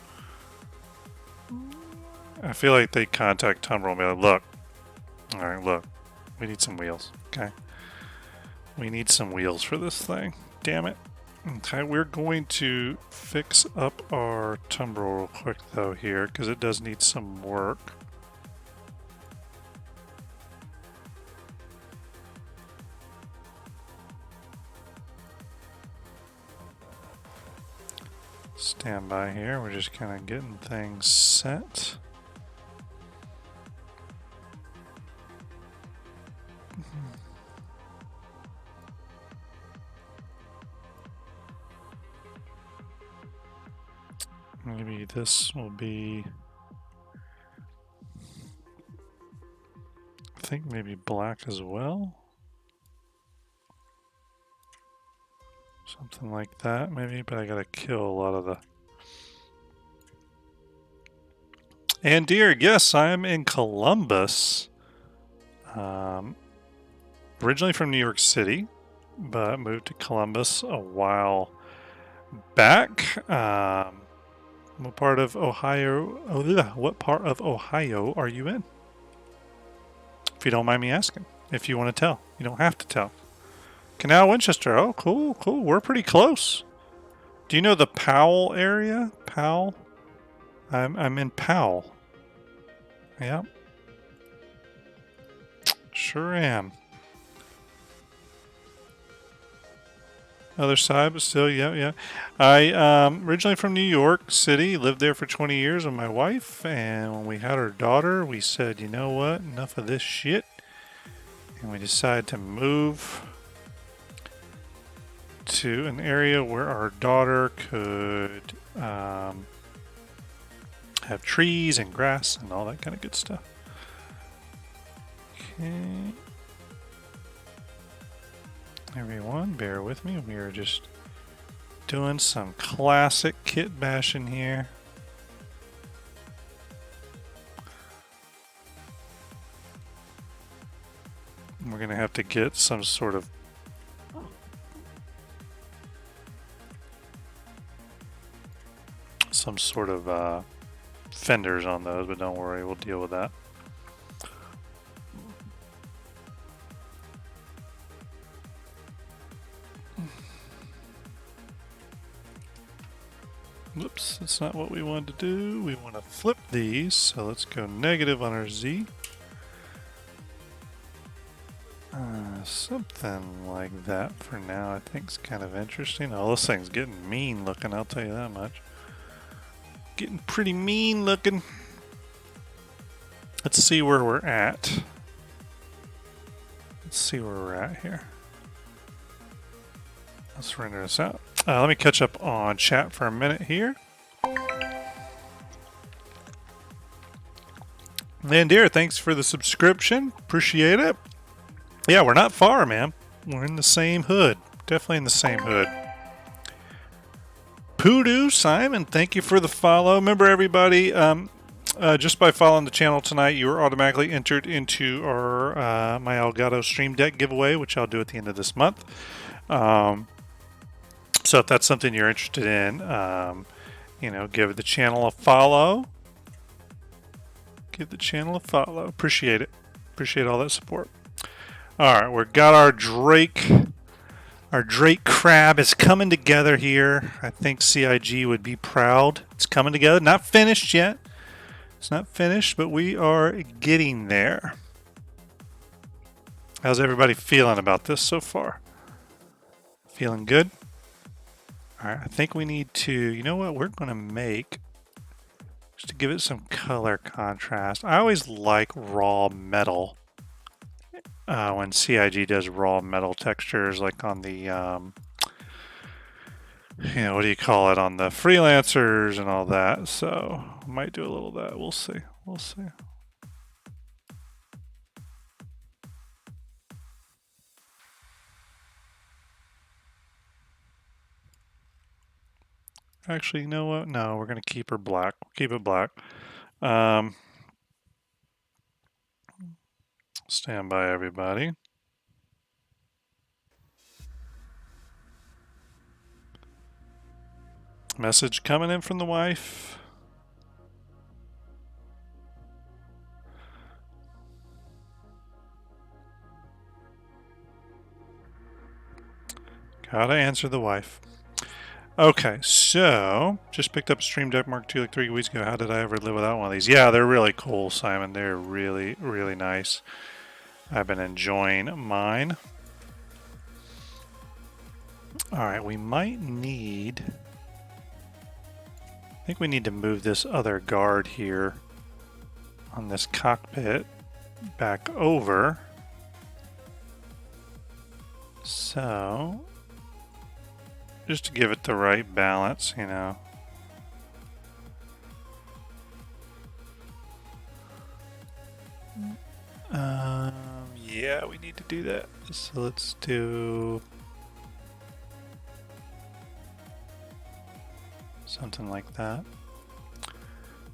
I feel like they contact Tumbrel and be like, look, all right, look, we need some wheels, okay? We need some wheels for this thing. Damn it. Okay, we're going to fix up our Tumbrel real quick though here because it does need some work. Stand by here. We're just kind of getting things set. Maybe this will be, I think maybe black as well. Something like that maybe, but I gotta kill a lot of the... And dear, yes, I am in Columbus. Originally from New York City, but moved to Columbus a while back. What part of Ohio? What part of Ohio are you in? If you don't mind me asking, if you want to tell, you don't have to tell. Canal Winchester. Oh, cool, cool. We're pretty close. Do you know the Powell area? Powell. I'm in Powell. Yep. Sure am. Other side, but still, yeah. I originally from New York City, lived there for 20 years with my wife, and when we had our daughter, we said, you know what, enough of this shit, and we decided to move to an area where our daughter could have trees and grass and all that kind of good stuff. Okay. Everyone, bear with me. We are just doing some classic kit bashing here. We're going to have to get some sort of fenders on those, but don't worry, we'll deal with that. Whoops, that's not what we wanted to do. We want to flip these, so let's go negative on our Z. Something like that for now I think is kind of interesting. Oh, this thing's getting mean looking, I'll tell you that much. Getting pretty mean looking. Let's see where we're at. Let's see where we're at here. Let's render this out. Let me catch up on chat for a minute here. Landier, thanks for the subscription. Appreciate it. Yeah, we're not far, man. We're in the same hood. Definitely in the same hood. Poodoo, Simon, thank you for the follow. Remember, everybody, just by following the channel tonight, you are automatically entered into our my Elgato Stream Deck giveaway, which I'll do at the end of this month. So if that's something you're interested in, give the channel a follow. Give the channel a follow. Appreciate it. Appreciate all that support. All right, we've got our Drake. Our Drake crab is coming together here. I think CIG would be proud. It's coming together. Not finished yet. It's not finished, but we are getting there. How's everybody feeling about this so far? Feeling good? All right, I think we need to, you know what we're going to make, just to give it some color contrast. I always like raw metal when CIG does raw metal textures, like on the, what do you call it, on the freelancers and all that. So I might do a little of that. We'll see. We'll see. Actually, you know what? No, we're going to keep her black. We'll keep it black. Stand by, everybody. Message coming in from the wife. Gotta answer the wife. Okay, so just picked up a Stream Deck Mark II like 3 weeks ago. How did I ever live without one of these? Yeah, they're really cool, Simon. They're really, really nice. I've been enjoying mine. All right, we might need... I think we need to move this other guard here on this cockpit back over. So, just to give it the right balance, you know. Yeah, we need to do that. So let's do something like that.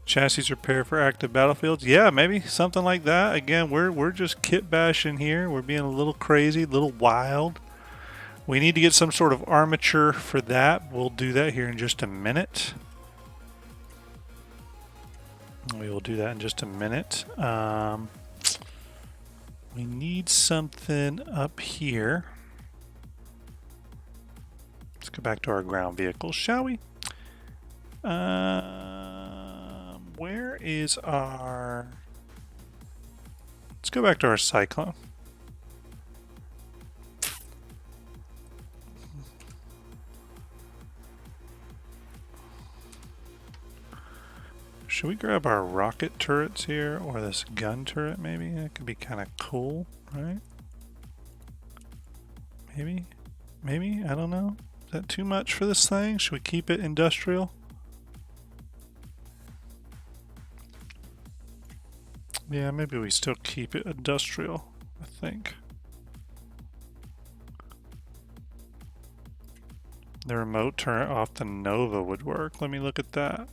Chassis repair for active battlefields. Yeah, maybe something like that. Again, we're just kit bashing here. We're being a little crazy, a little wild. We need to get some sort of armature for that. We'll do that here in just a minute. We will do that in just a minute. We need something up here. Let's go back to our ground vehicles, shall we? Where is our... Let's go back to our Cyclone. Should we grab our rocket turrets here, or this gun turret maybe? That could be kind of cool, right? Maybe? Maybe? I don't know. Is that too much for this thing? Should we keep it industrial? Yeah, maybe we still keep it industrial, I think. The remote turret off the Nova would work. Let me look at that.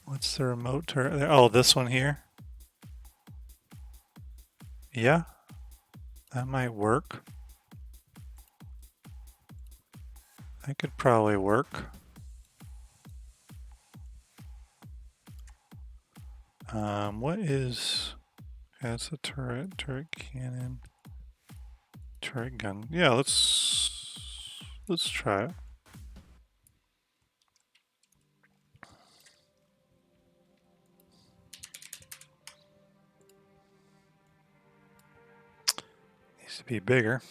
What's the remote turret there? Oh, this one here. Yeah, that might work. That could probably work. What is... That's a turret cannon, turret gun. Yeah, let's try it. Needs to be bigger.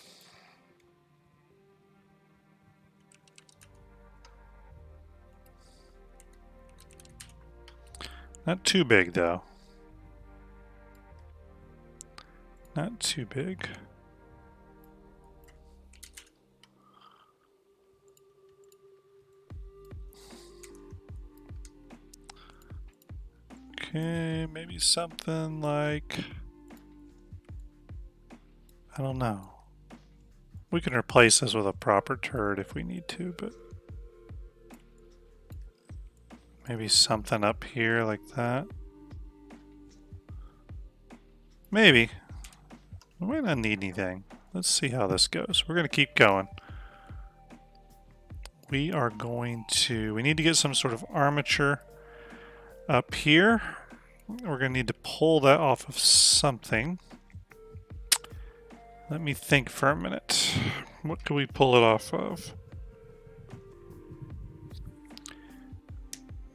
Not too big though. Not too big. Okay, maybe something like, I don't know. We can replace this with a proper turret if we need to, but maybe something up here like that. Maybe. We might not need anything. Let's see how this goes. We're going to keep going. We need to get some sort of armature up here. We're going to need to pull that off of something. Let me think for a minute. What can we pull it off of?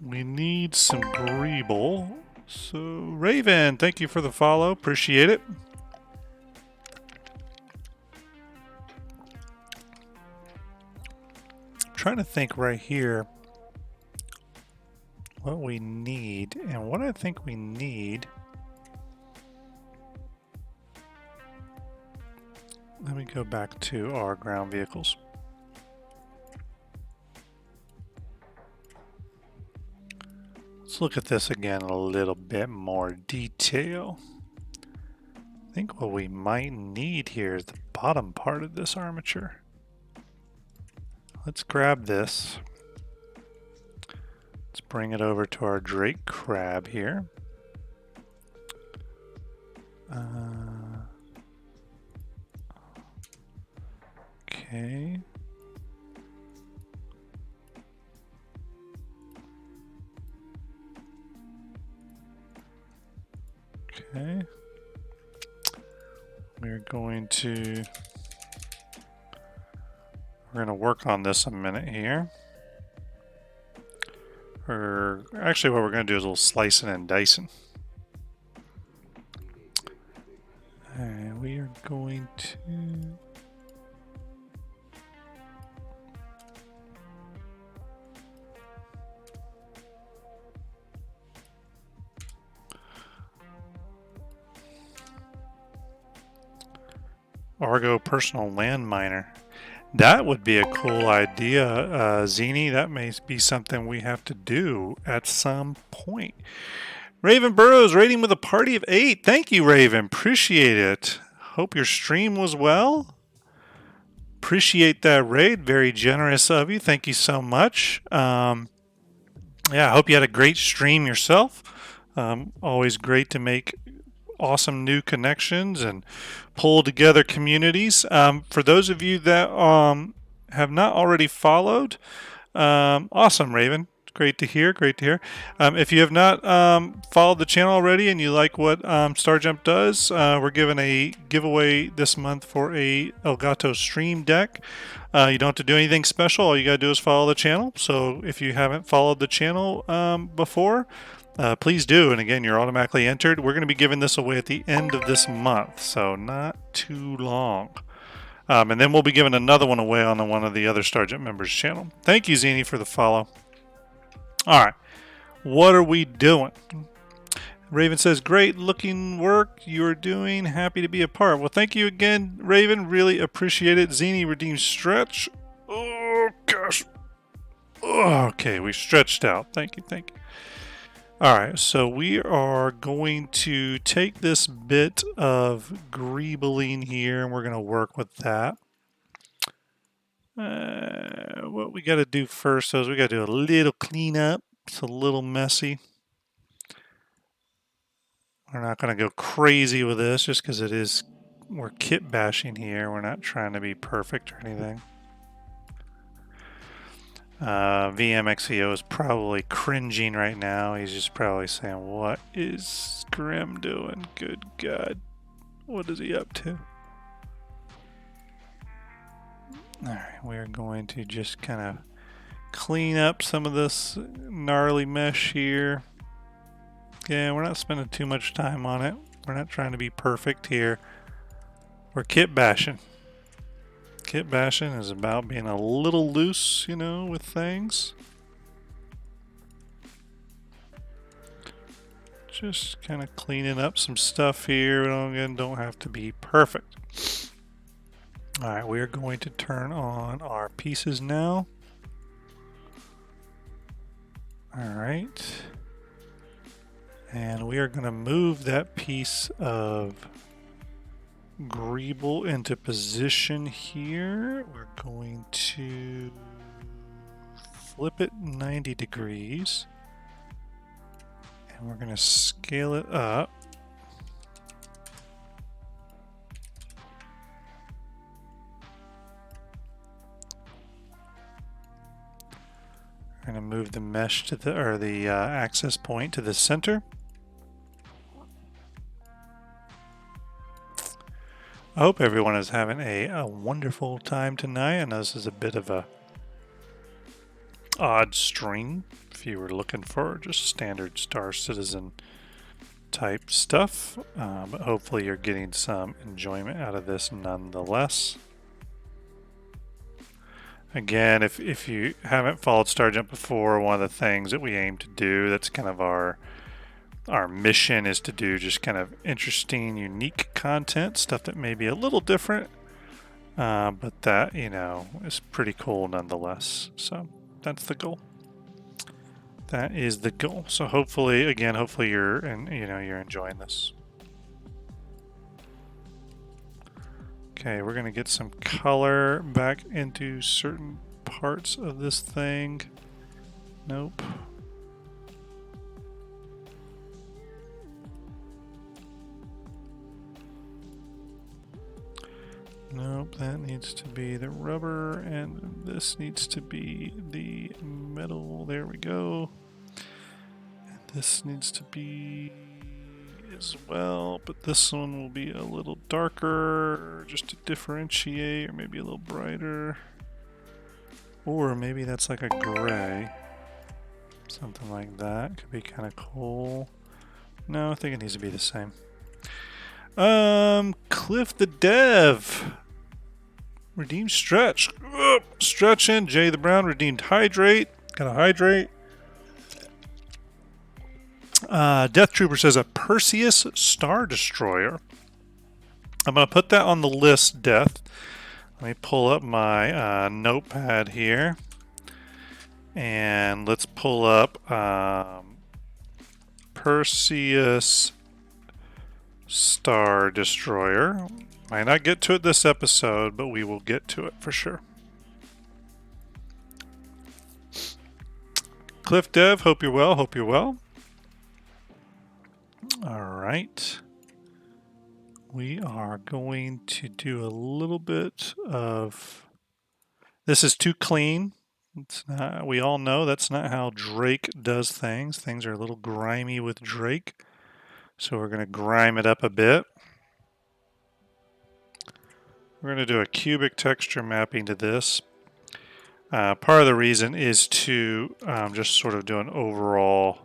We need some greeble. So, Raven, thank you for the follow. Appreciate it. I'm trying to think right here what we need, and what I think we need. Let me go back to our ground vehicles. Let's look at this again in a little bit more detail. I think what we might need here is the bottom part of this armature. Let's grab this. Let's bring it over to our Drake crab here. Okay. Okay. We're going to work on this a minute here. Or actually what we're going to do is a little slicing and dicing. And we are going to Argo personal landminer. That would be a cool idea, Zini. That may be something we have to do at some point. Raven Burrows rating with a party of 8. Thank you, Raven. Appreciate it. Hope your stream was well. Appreciate that raid. Very generous of you. Thank you so much. Yeah, I hope you had a great stream yourself. Always great to make awesome new connections and pull together communities. For those of you that have not already followed, awesome, Raven. Great to hear. Great to hear. If you have not followed the channel already and you like what Starjump does, we're giving a giveaway this month for a Elgato Stream Deck. You don't have to do anything special. All you got to do is follow the channel. So if you haven't followed the channel before, please do. And again, you're automatically entered. We're going to be giving this away at the end of this month, so not too long. And then we'll be giving another one away on one of the other Starjump members' channel. Thank you, Zini, for the follow. All right, what are we doing? Raven says, great looking work you're doing. Happy to be a part. Well, thank you again, Raven. Really appreciate it. Zini redeemed stretch. Oh, gosh. Oh, okay, we stretched out. Thank you, thank you. All right, so we are going to take this bit of greebling here, and we're going to work with that. What we got to do first is we got to do a little cleanup. It's a little messy. We're not going to go crazy with this just because we're kit bashing here. We're not trying to be perfect or anything. VMXEO is probably cringing right now. He's just probably saying, what is Grim doing? Good God. What is he up to? Alright, we're going to just kind of clean up some of this gnarly mesh here. Yeah, we're not spending too much time on it. We're not trying to be perfect here. We're kit bashing. Kit bashing is about being a little loose, you know, with things. Just kind of cleaning up some stuff here. Again, don't have to be perfect. All right, we are going to turn on our pieces now. All right. And we are going to move that piece of greeble into position here. We're going to flip it 90 degrees. And we're going to scale it up. We're going to move the mesh to the access point to the center. I hope everyone is having a wonderful time tonight. I know this is a bit of a odd stream if you were looking for just standard Star Citizen type stuff, but hopefully you're getting some enjoyment out of this nonetheless. Again, if you haven't followed Starjump before, one of the things that we aim to do, that's kind of our mission, is to do just kind of interesting, unique content, stuff that may be a little different, but that, you know, is pretty cool nonetheless. So that's the goal. That is the goal. So hopefully, again, hopefully you're enjoying this. Okay, we're gonna get some color back into certain parts of this thing. Nope. Nope, that needs to be the rubber, and this needs to be the metal. There we go. And this needs to be as well, but this one will be a little darker just to differentiate, or maybe a little brighter. Or maybe that's like a gray. Something like that could be kind of cool. No, I think it needs to be the same. Cliff the Dev. Redeemed Stretch. Stretch in. Jay the Brown redeemed Hydrate. Gotta hydrate. Death Trooper says a Perseus Star Destroyer. I'm going to put that on the list, Death. Let me pull up my notepad here. And let's pull up Perseus Star Destroyer. Might not get to it this episode, but we will get to it for sure. Cliff Dev, hope you're well. Hope you're well. All right. We are going to do a little bit of... This is too clean. It's not, we all know that's not how Drake does things. Things are a little grimy with Drake. So we're going to grime it up a bit. We're going to do a cubic texture mapping to this. Part of the reason is to just sort of do an overall,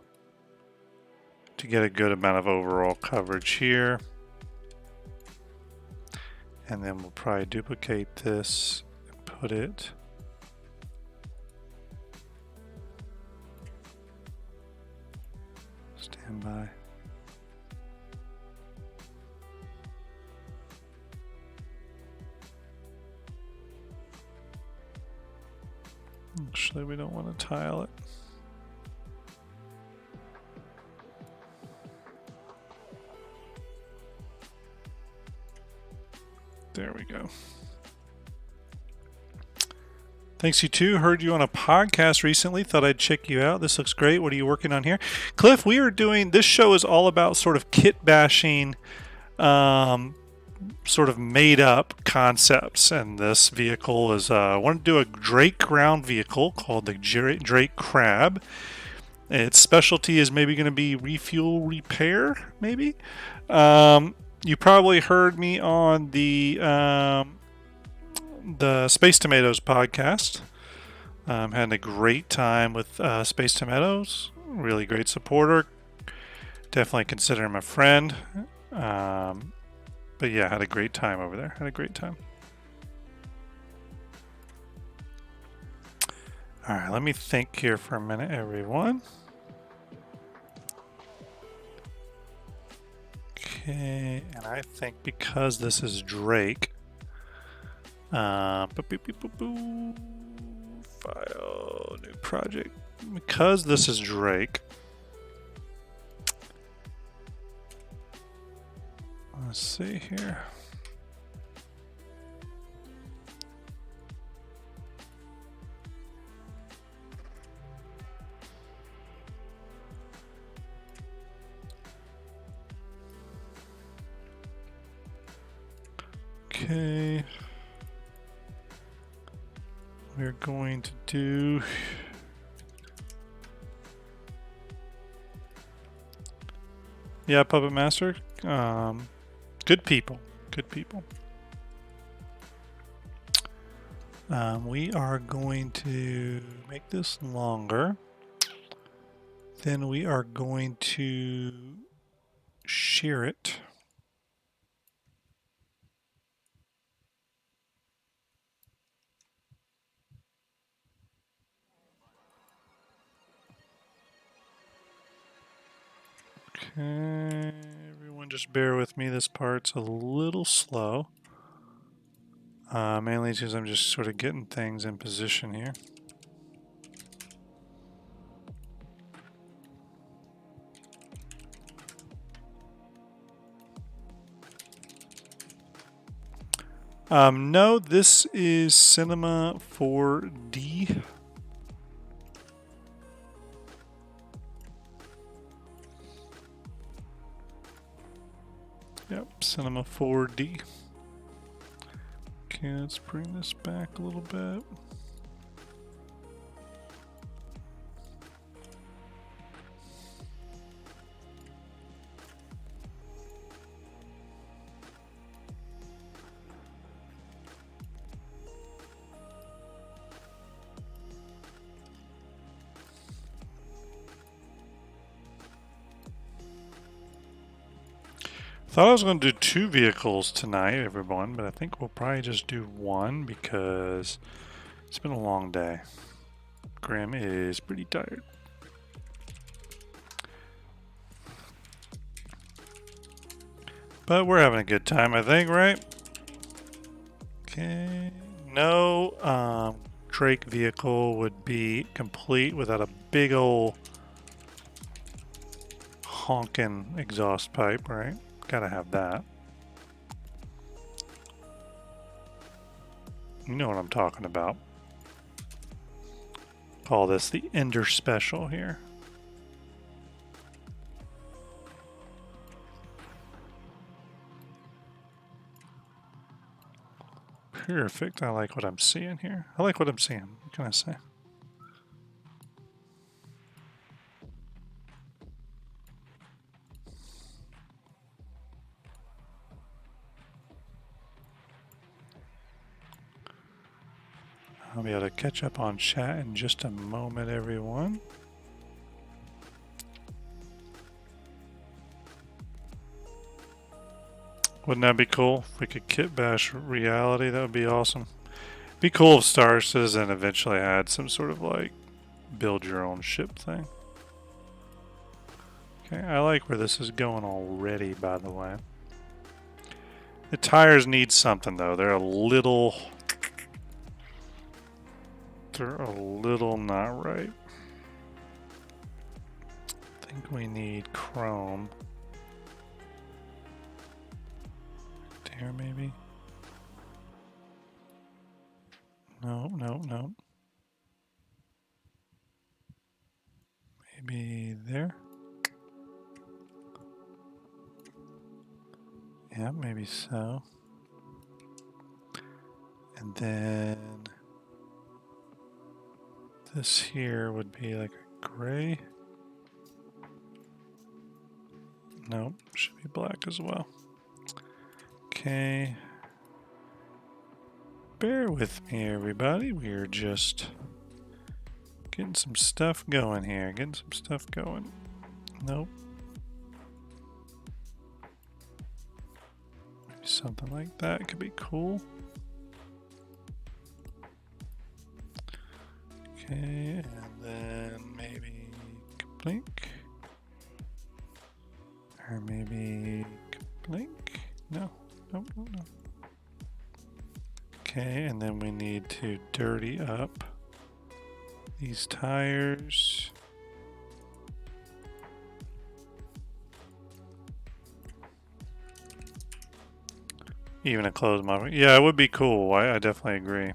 to get a good amount of overall coverage here. And then we'll probably duplicate this and put it stand by. Actually, we don't want to tile it. There we go. Thanks, you too. Heard you on a podcast recently. Thought I'd check you out. This looks great. What are you working on here? Cliff, we are doing, this show is all about sort of kit bashing, sort of made up concepts. And this vehicle is, I want to do a Drake ground vehicle called the Drake Crab. Its specialty is maybe going to be refuel repair, maybe. You probably heard me on the Space Tomatoes podcast. Had a great time with Space Tomatoes. Really great supporter. Definitely consider him a friend. But yeah, had a great time over there. Had a great time. All right, let me think here for a minute, everyone. Okay, and I think because this is Drake, file, new project. Because this is Drake, Let's see here. Okay. We're going to do... Yeah, Puppet Master. Good people. Good people. We are going to make this longer. Then we are going to share it. Okay, everyone just bear with me. This part's a little slow. Mainly because I'm just sort of getting things in position here. No, this is Cinema 4D. Yep, Cinema 4D. Okay, let's bring this back a little bit. Thought I was going to do 2 vehicles tonight, everyone, but I think we'll probably just do 1 because it's been a long day. Grim is pretty tired. But we're having a good time, I think, right? Okay. No Drake vehicle would be complete without a big ol' honking exhaust pipe, right? Gotta have that. You know what I'm talking about. Call this the Ender Special here. Perfect. I like what I'm seeing here. I like what I'm seeing. What can I say? I'll be able to catch up on chat in just a moment, everyone. Wouldn't that be cool? If we could kit bash reality, that would be awesome. Be cool if Star Citizen eventually had some sort of like build your own ship thing. Okay, I like where this is going already, by the way. The tires need something though. They're a little not right. I think we need chrome. There maybe? No. Maybe there? Yeah, maybe so. And then this here would be like a gray. Nope, should be black as well. Okay. Bear with me, everybody. We're just getting some stuff going here. Nope. Maybe something like that could be cool. Okay, and then maybe blink. Or maybe blink. No. Okay, and then we need to dirty up these tires. Even a closed model. Yeah, it would be cool. I definitely agree.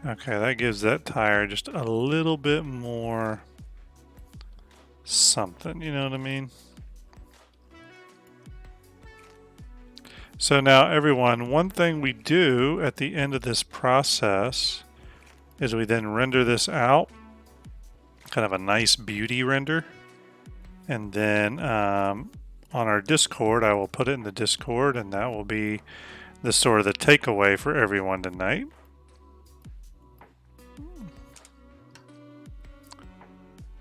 Okay, that gives that tire just a little bit more something, you know what I mean? So now everyone, one thing we do at the end of this process is we then render this out, kind of a nice beauty render. And then on our Discord, I will put it in the Discord, and that will be the sort of the takeaway for everyone tonight.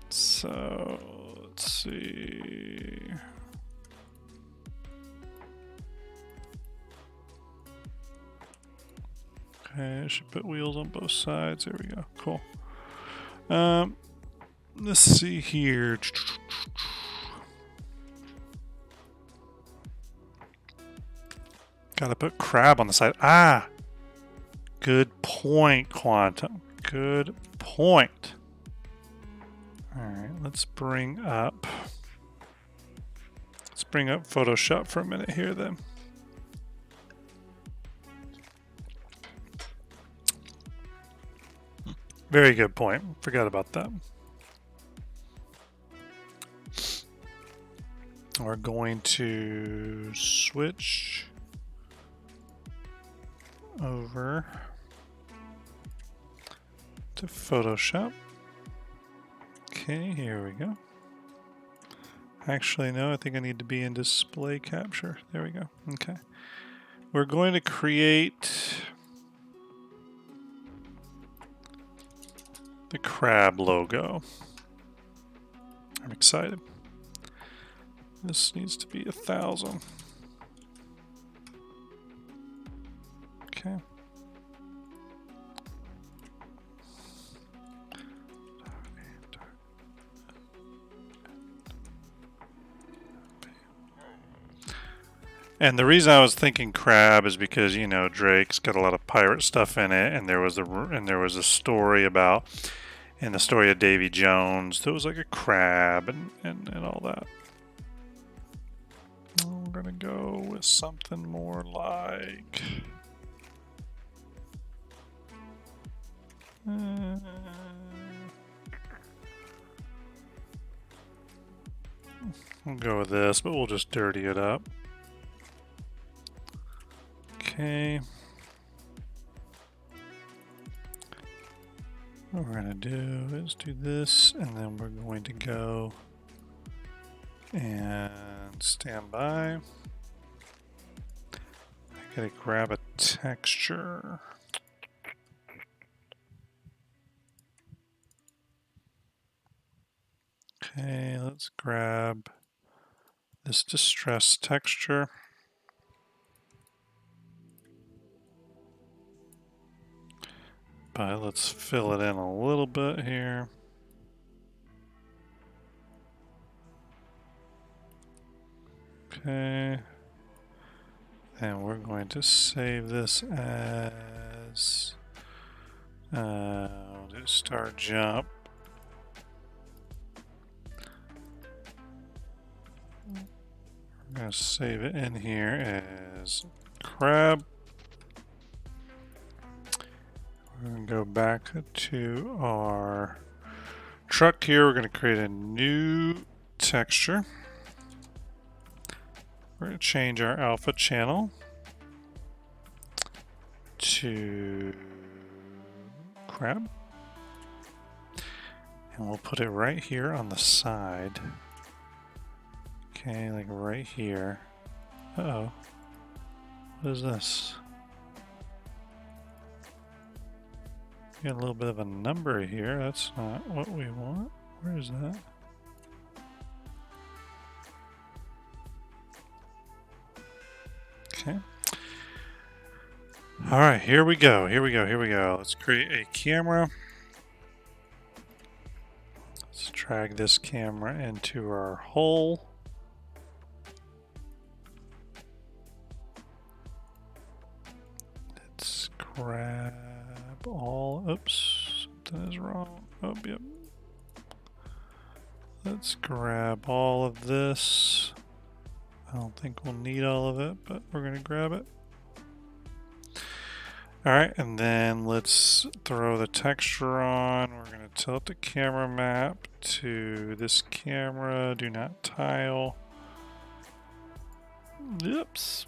So let's see. Okay, I should put wheels on both sides. There we go. Cool. Let's see here. Gotta put crab on the side. Ah! Good point, Quantum. Good point. Alright, let's bring up Photoshop for a minute here then. Very good point. Forgot about that. We're going to switch over to Photoshop. Okay, here we go. Actually, no, I think I need to be in display capture. There we go. Okay. We're going to create the crab logo. I'm excited. This needs to be 1,000. Okay. And the reason I was thinking crab is because, you know, Drake's got a lot of pirate stuff in it, and there was a story about, in the story of Davy Jones, there was like a crab and all that. I'm gonna go with something more like we'll go with this, but we'll just dirty it up. Okay. What we're gonna do is do this, and then we're going to go and stand by. I gotta grab a texture. Okay, let's grab this distress texture. But let's fill it in a little bit here. Okay. And we're going to save this as we'll do Starjump. We're going to save it in here as crab. We're going to go back to our truck here. We're going to create a new texture. We're going to change our alpha channel to crab. And we'll put it right here on the side. Okay, like right here. Uh-oh. What is this? Got a little bit of a number here. That's not what we want. Where is that? Okay. All right, here we go. Here we go. Here we go. Let's create a camera. Let's drag this camera into our hole. Let's grab all, oops, something is wrong. Oh, yep. Let's grab all of this. I don't think we'll need all of it, but we're going to grab it. Alright, and then let's throw the texture on. We're going to tilt the camera map to this camera. Do not tile. Oops.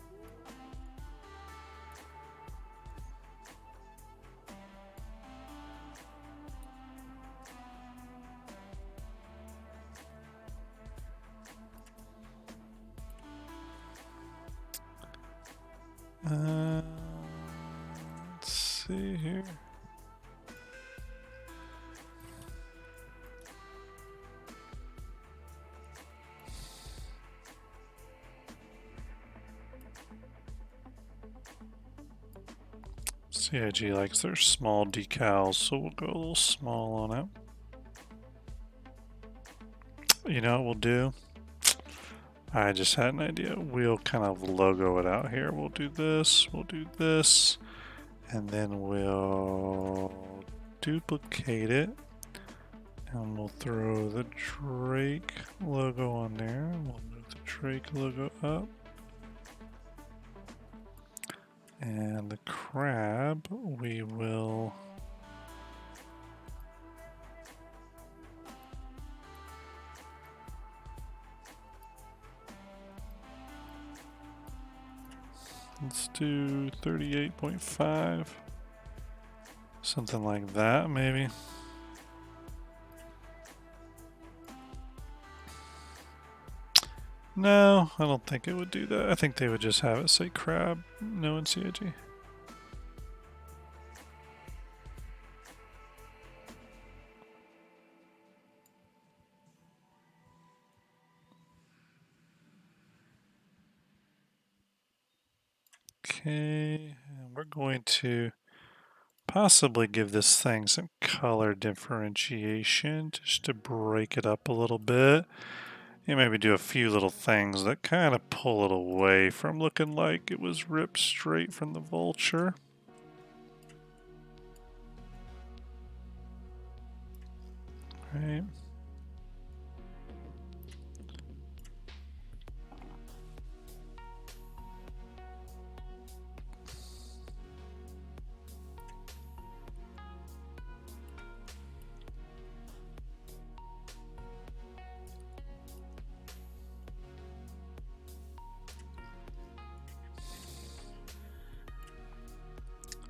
Let's see here. CIG likes their small decals, so we'll go a little small on it. You know what we'll do? I just had an idea. We'll kind of logo it out here. We'll do this, and then we'll duplicate it. And we'll throw the Drake logo on there. We'll move the Drake logo up. And the crab, we will let's do 38.5. Something like that, maybe. No, I don't think it would do that. I think they would just have it say crab, no in CIG. Okay, and we're going to possibly give this thing some color differentiation just to break it up a little bit. And maybe do a few little things that kind of pull it away from looking like it was ripped straight from the vulture. Right.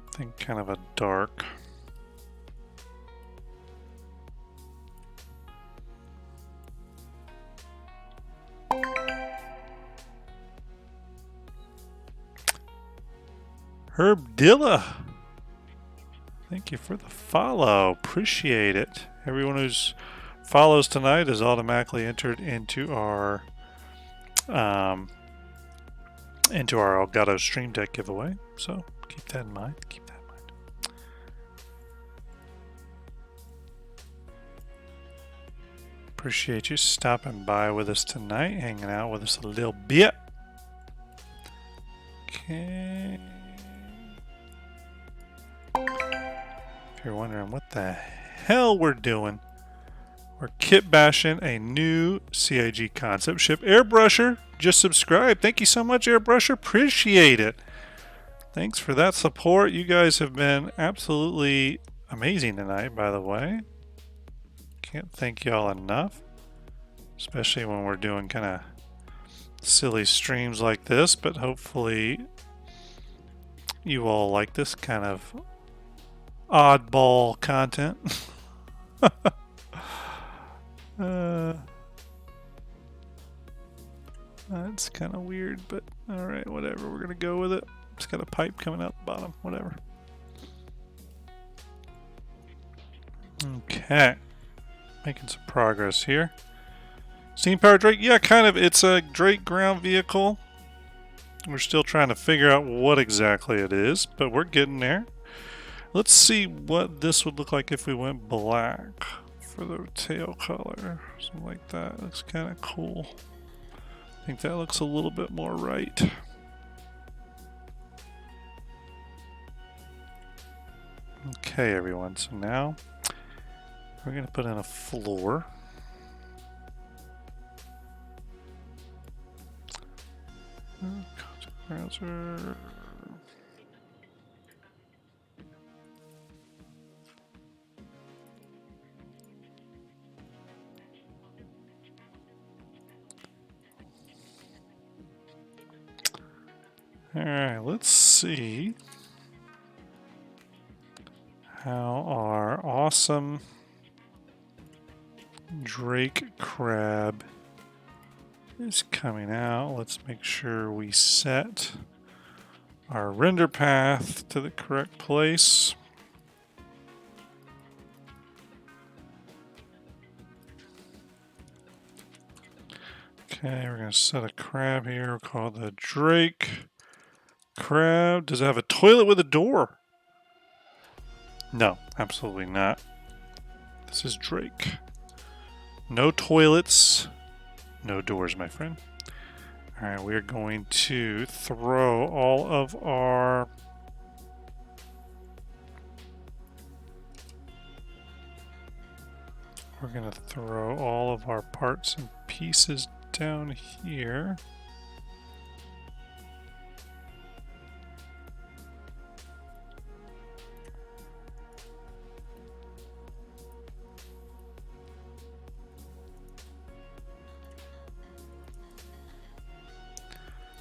I think kind of a dark. Herb Dilla, thank you for the follow. Appreciate it. Everyone who's follows tonight is automatically entered into our Elgato Stream Deck giveaway. So keep that in mind. Keep that in mind. Appreciate you stopping by with us tonight, hanging out with us a little bit. Okay. If you're wondering what the hell we're doing, we're kit bashing a new CIG concept ship. Airbrusher just subscribed. Thank you so much, Airbrusher. Appreciate it. Thanks for that support. You guys have been absolutely amazing tonight, by the way. Can't thank y'all enough, especially when we're doing kind of silly streams like this, but hopefully you all like this kind of oddball content. That's kind of weird, but alright, whatever. We're gonna go with it. It's got a pipe coming out the bottom, whatever. Okay. Making some progress here. Steam powered Drake? Yeah, kind of. It's a Drake ground vehicle. We're still trying to figure out what exactly it is, but we're getting there. Let's see what this would look like if we went black for the tail color. Something like that. Looks kind of cool. I think that looks a little bit more right. Okay, everyone. So now we're going to put in a floor. Content browser. Alright, let's see how our awesome Drake crab is coming out. Let's make sure we set our render path to the correct place. Okay, we're going to set a crab here. We'll call it the Drake crab. Does it have a toilet with a door? No, absolutely not. This is Drake. No toilets, no doors, my friend. All right, we're going to throw all of our parts and pieces down here.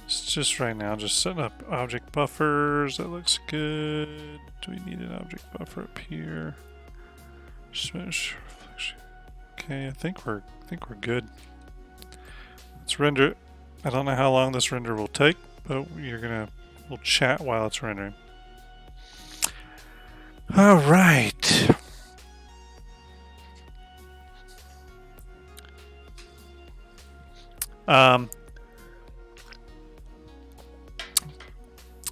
It's just right now, just setting up object buffers. That looks good. Do we need an object buffer up here? Smash reflection. Okay, I think we're good. Let's render. I don't know how long this render will take, but we'll chat while it's rendering. All right.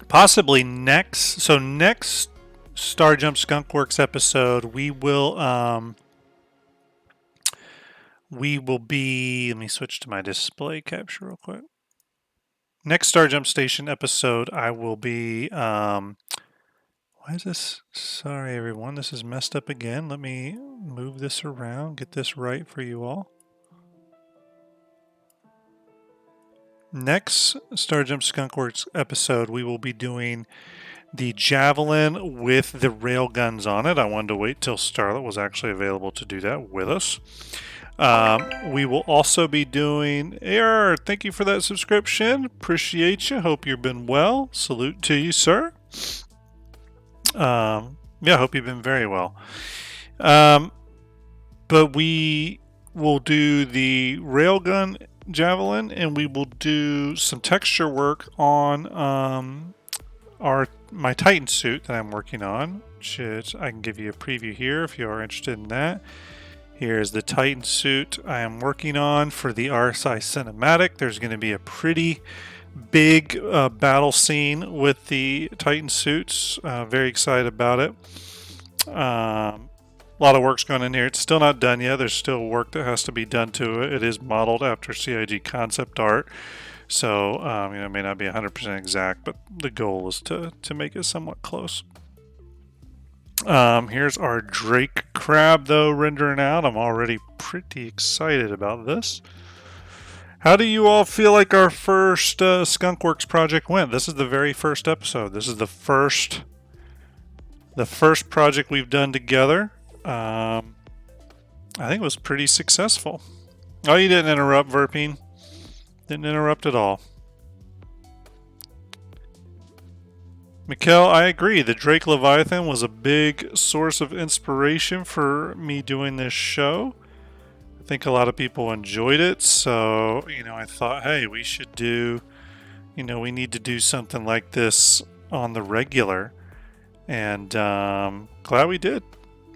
Possibly next. So next Starjump Skunkworks episode, we will be. Let me switch to my display capture real quick. Next Starjump Station episode, I will be. Why is this? Sorry, everyone. This is messed up again. Let me move this around, get this right for you all. Next Starjump Skunkworks episode, we will be doing the Javelin with the railguns on it. I wanted to wait till Starlet was actually available to do that with us. We will also be doing AR. Thank you for that subscription. Appreciate you. Hope you've been well. Salute to you, sir. Yeah, hope you've been very well. But we will do the railgun Javelin, and we will do some texture work on my Titan suit that I'm working on. I can give you a preview here if you are interested in that. Here's the Titan suit I am working on for the RSI cinematic. There's going to be a pretty big battle scene with the Titan suits. Very excited about it. A lot of work's going in here. It's still not done yet. There's still work that has to be done to it. It is modeled after CIG concept art. So, it may not be 100% exact, but the goal is to make it somewhat close. Here's our Drake crab, though, rendering out. I'm already pretty excited about this. How do you all feel like our first Skunkworks project went? This is the very first episode. This is the first project we've done together. I think it was pretty successful. Oh, you didn't interrupt, Verpine. Didn't interrupt at all. Mikkel, I agree. The Drake Leviathan was a big source of inspiration for me doing this show. I think a lot of people enjoyed it, so, I thought, hey, we should do, we need to do something like this on the regular. And glad we did.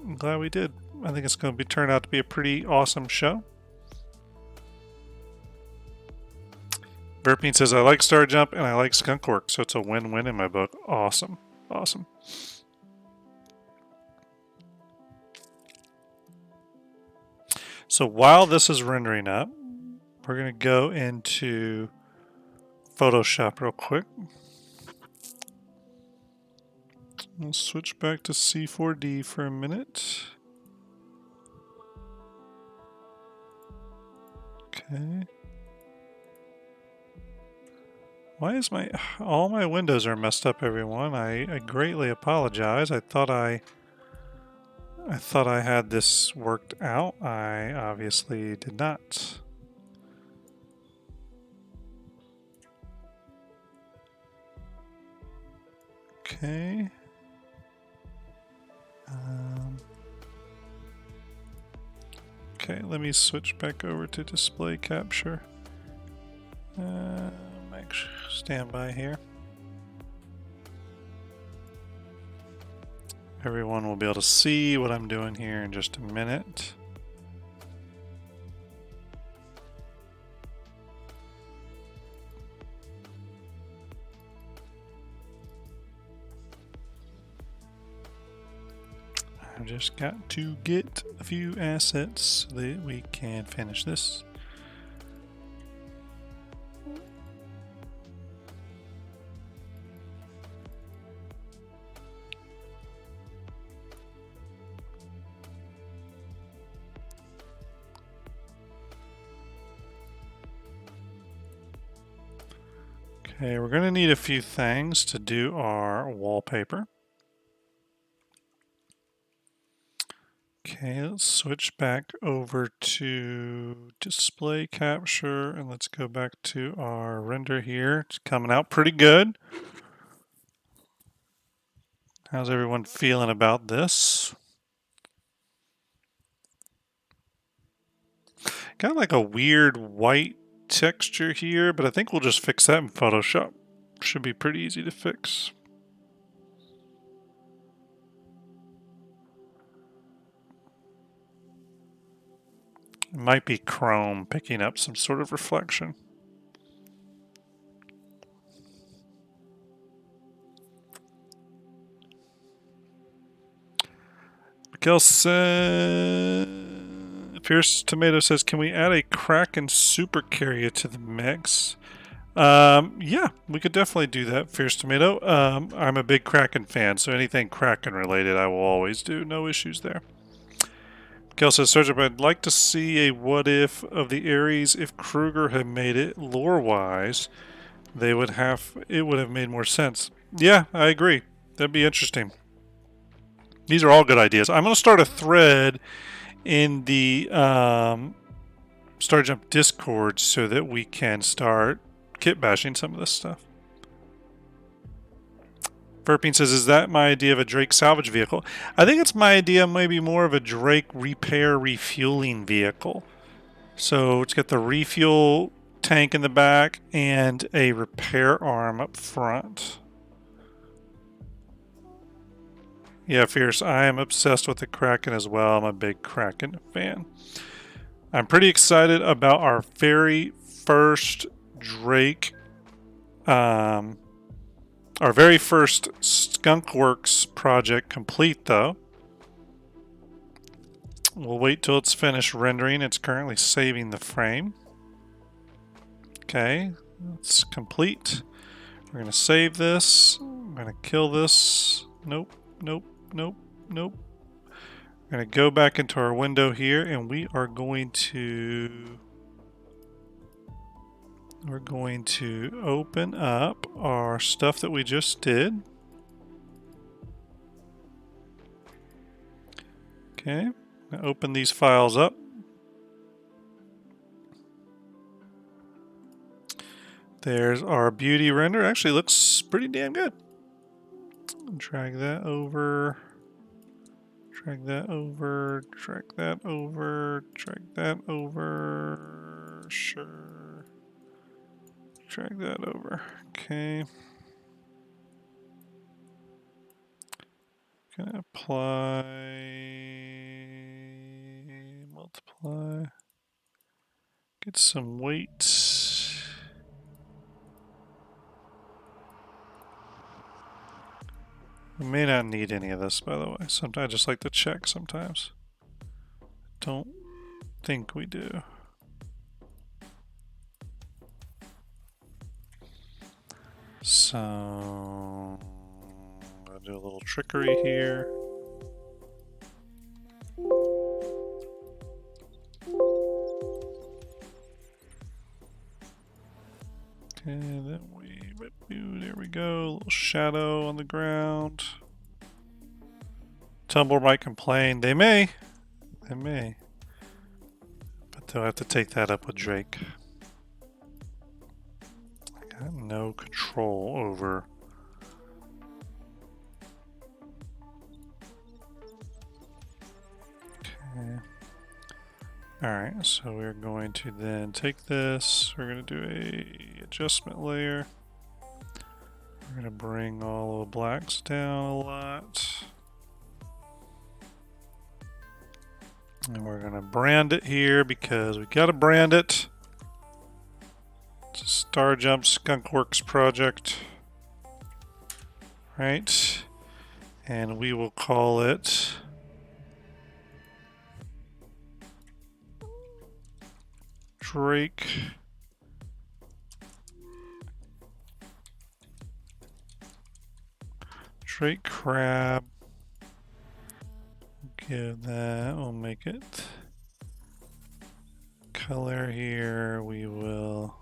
I'm glad we did. I think it's going to turn out to be a pretty awesome show. Verpine says, I like Starjump and I like Skunkworks, so it's a win-win in my book. Awesome. Awesome. So while this is rendering up, we're going to go into Photoshop real quick. We'll switch back to C4D for a minute. Okay. Why is all my windows are messed up, everyone? I greatly apologize. I thought I had this worked out. I obviously did not. Okay. Okay, let me switch back over to display capture. Stand by here. Everyone will be able to see what I'm doing here in just a minute. I've just got to get a few assets so that we can finish this. Okay, we're going to need a few things to do our wallpaper. Okay, let's switch back over to display capture and let's go back to our render here. It's coming out pretty good. How's everyone feeling about this? Got like a weird white texture here, but I think we'll just fix that in Photoshop. Should be pretty easy to fix. It might be Chrome picking up some sort of reflection. Miguel says, Fierce Tomato says, can we add a Kraken super carrier to the mix? Yeah, we could definitely do that, Fierce Tomato. I'm a big Kraken fan, so anything Kraken related I will always do. No issues there. Kel says, Starjump, I'd like to see a what if of the Ares if Kruger had made it lore-wise. It would have made more sense. Yeah, I agree. That'd be interesting. These are all good ideas. I'm going to start a thread in the Starjump Discord so that we can start kit bashing some of this stuff. Burping says, is that my idea of a Drake salvage vehicle? I think it's my idea maybe more of a Drake repair refueling vehicle. So it's got the refuel tank in the back and a repair arm up front. Yeah, Fierce, I am obsessed with the Kraken as well. I'm a big Kraken fan. I'm pretty excited about our very first Drake, our very first Skunkworks project complete, though. We'll wait till it's finished rendering. It's currently saving the frame. Okay, it's complete. We're going to save this. I'm going to kill this. Nope, nope, nope, nope. We're going to go back into our window here and we are going to open up our stuff that we just did. Okay, open these files up. There's our beauty render. Actually looks pretty damn good. Drag that over. Drag that over. Drag that over. Drag that over. Sure. Drag that over. Okay. Gonna apply. Multiply. Get some weight. We may not need any of this, by the way. Sometimes I just like to check sometimes. Don't think we do. So I'll do a little trickery here. Okay, then we There we go. A little shadow on the ground. Tumblr might complain. They may. They may. But they'll have to take that up with Drake. I got no control over. Okay. Alright, so we're going to then take this. We're going to do a adjustment layer. We're going to bring all the blacks down a lot. And we're going to brand it here because we got to brand it. It's a Starjump Skunkworks project. Right. And we will call it Drake Crab. Give that, we'll make it color here. We will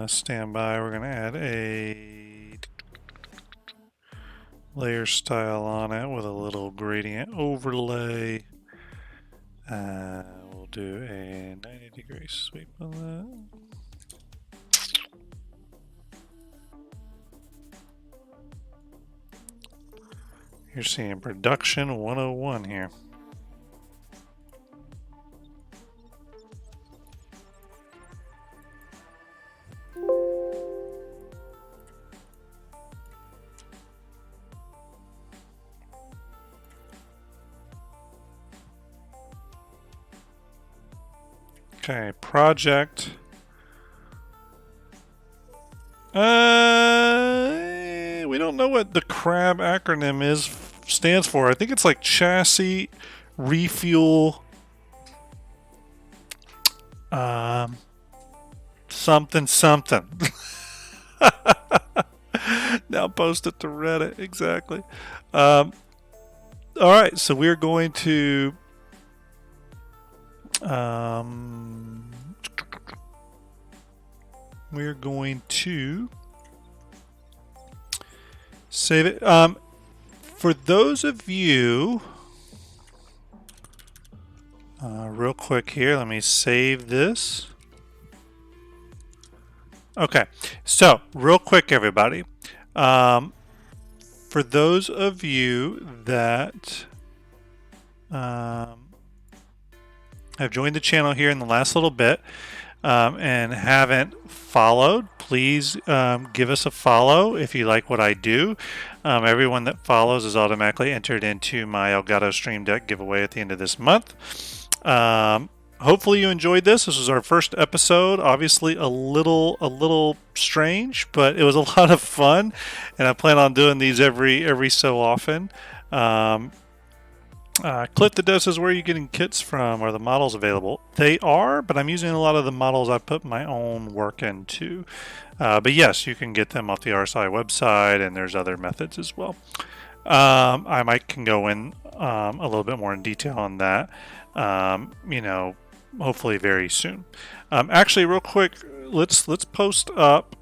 stand by. We're going to add a layer style on it with a little gradient overlay. We'll do a 90-degree sweep on that. You're seeing production 101 here. Okay, project. We don't know what the CRAB acronym stands for. I think it's like chassis refuel something. Now post it to Reddit. Exactly. All right, so we're going to save it. For those of you, real quick here, let me save this. Okay, so real quick, everybody. For those of you that have joined the channel here in the last little bit and haven't followed, please give us a follow if you like what I do. Everyone that follows is automatically entered into my Elgato Stream Deck giveaway at the end of this month. Hopefully you enjoyed this. This was our first episode. Obviously a little strange, but it was a lot of fun, and I plan on doing these every so often. Clip the Dose is where you're getting kits from. Are the models available? They are, but I'm using a lot of the models I put my own work into. But yes, you can get them off the RSI website, and there's other methods as well. I can go in a little bit more in detail on that, hopefully very soon. Actually, real quick, let's post up.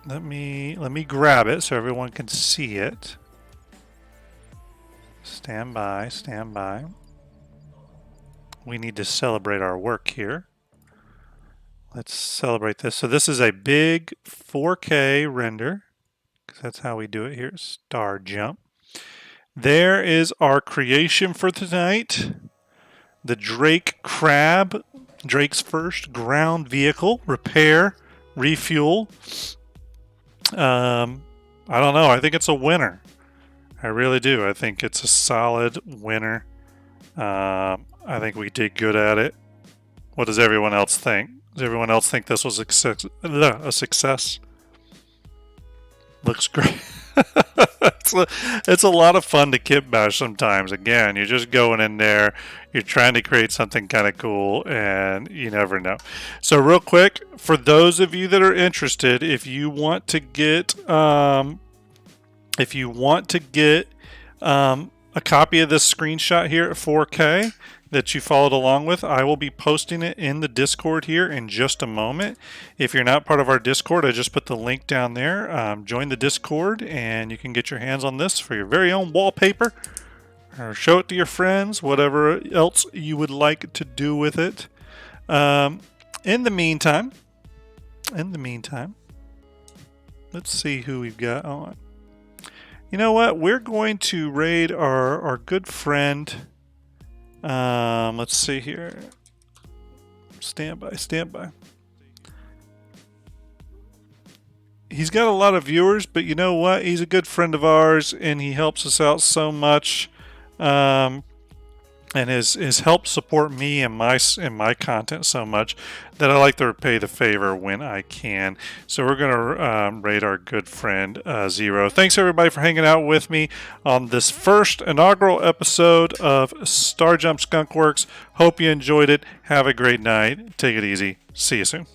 Let me grab it so everyone can see it. Stand by. We need to celebrate our work here. Let's celebrate this. So this is a big 4K render, because that's how we do it here, Starjump. There is our creation for tonight. The Drake Crab, Drake's first ground vehicle, repair, refuel. I don't know, I think it's a winner. I really do. I think it's a solid winner. I think we did good at it. What does everyone else think? Does everyone else think this was a success? Looks great. It's a lot of fun to kit bash sometimes. Again, you're just going in there, you're trying to create something kind of cool, and you never know. So real quick, for those of you that are interested, if you want to get a copy of this screenshot here at 4K that you followed along with. I will be posting it in the Discord here in just a moment. If you're not part of our Discord, I just put the link down there. Join the Discord and you can get your hands on this for your very own wallpaper, or show it to your friends, whatever else you would like to do with it. In the meantime, let's see who we've got on. You know what? We're going to raid our good friend. Let's see here. Stand by. He's got a lot of viewers, but you know what? He's a good friend of ours, and he helps us out so much. And has helped support me and my content so much that I like to repay the favor when I can. So we're going to raid our good friend Zero. Thanks everybody for hanging out with me on this first inaugural episode of Starjump Skunkworks. Hope you enjoyed it. Have a great night. Take it easy. See you soon.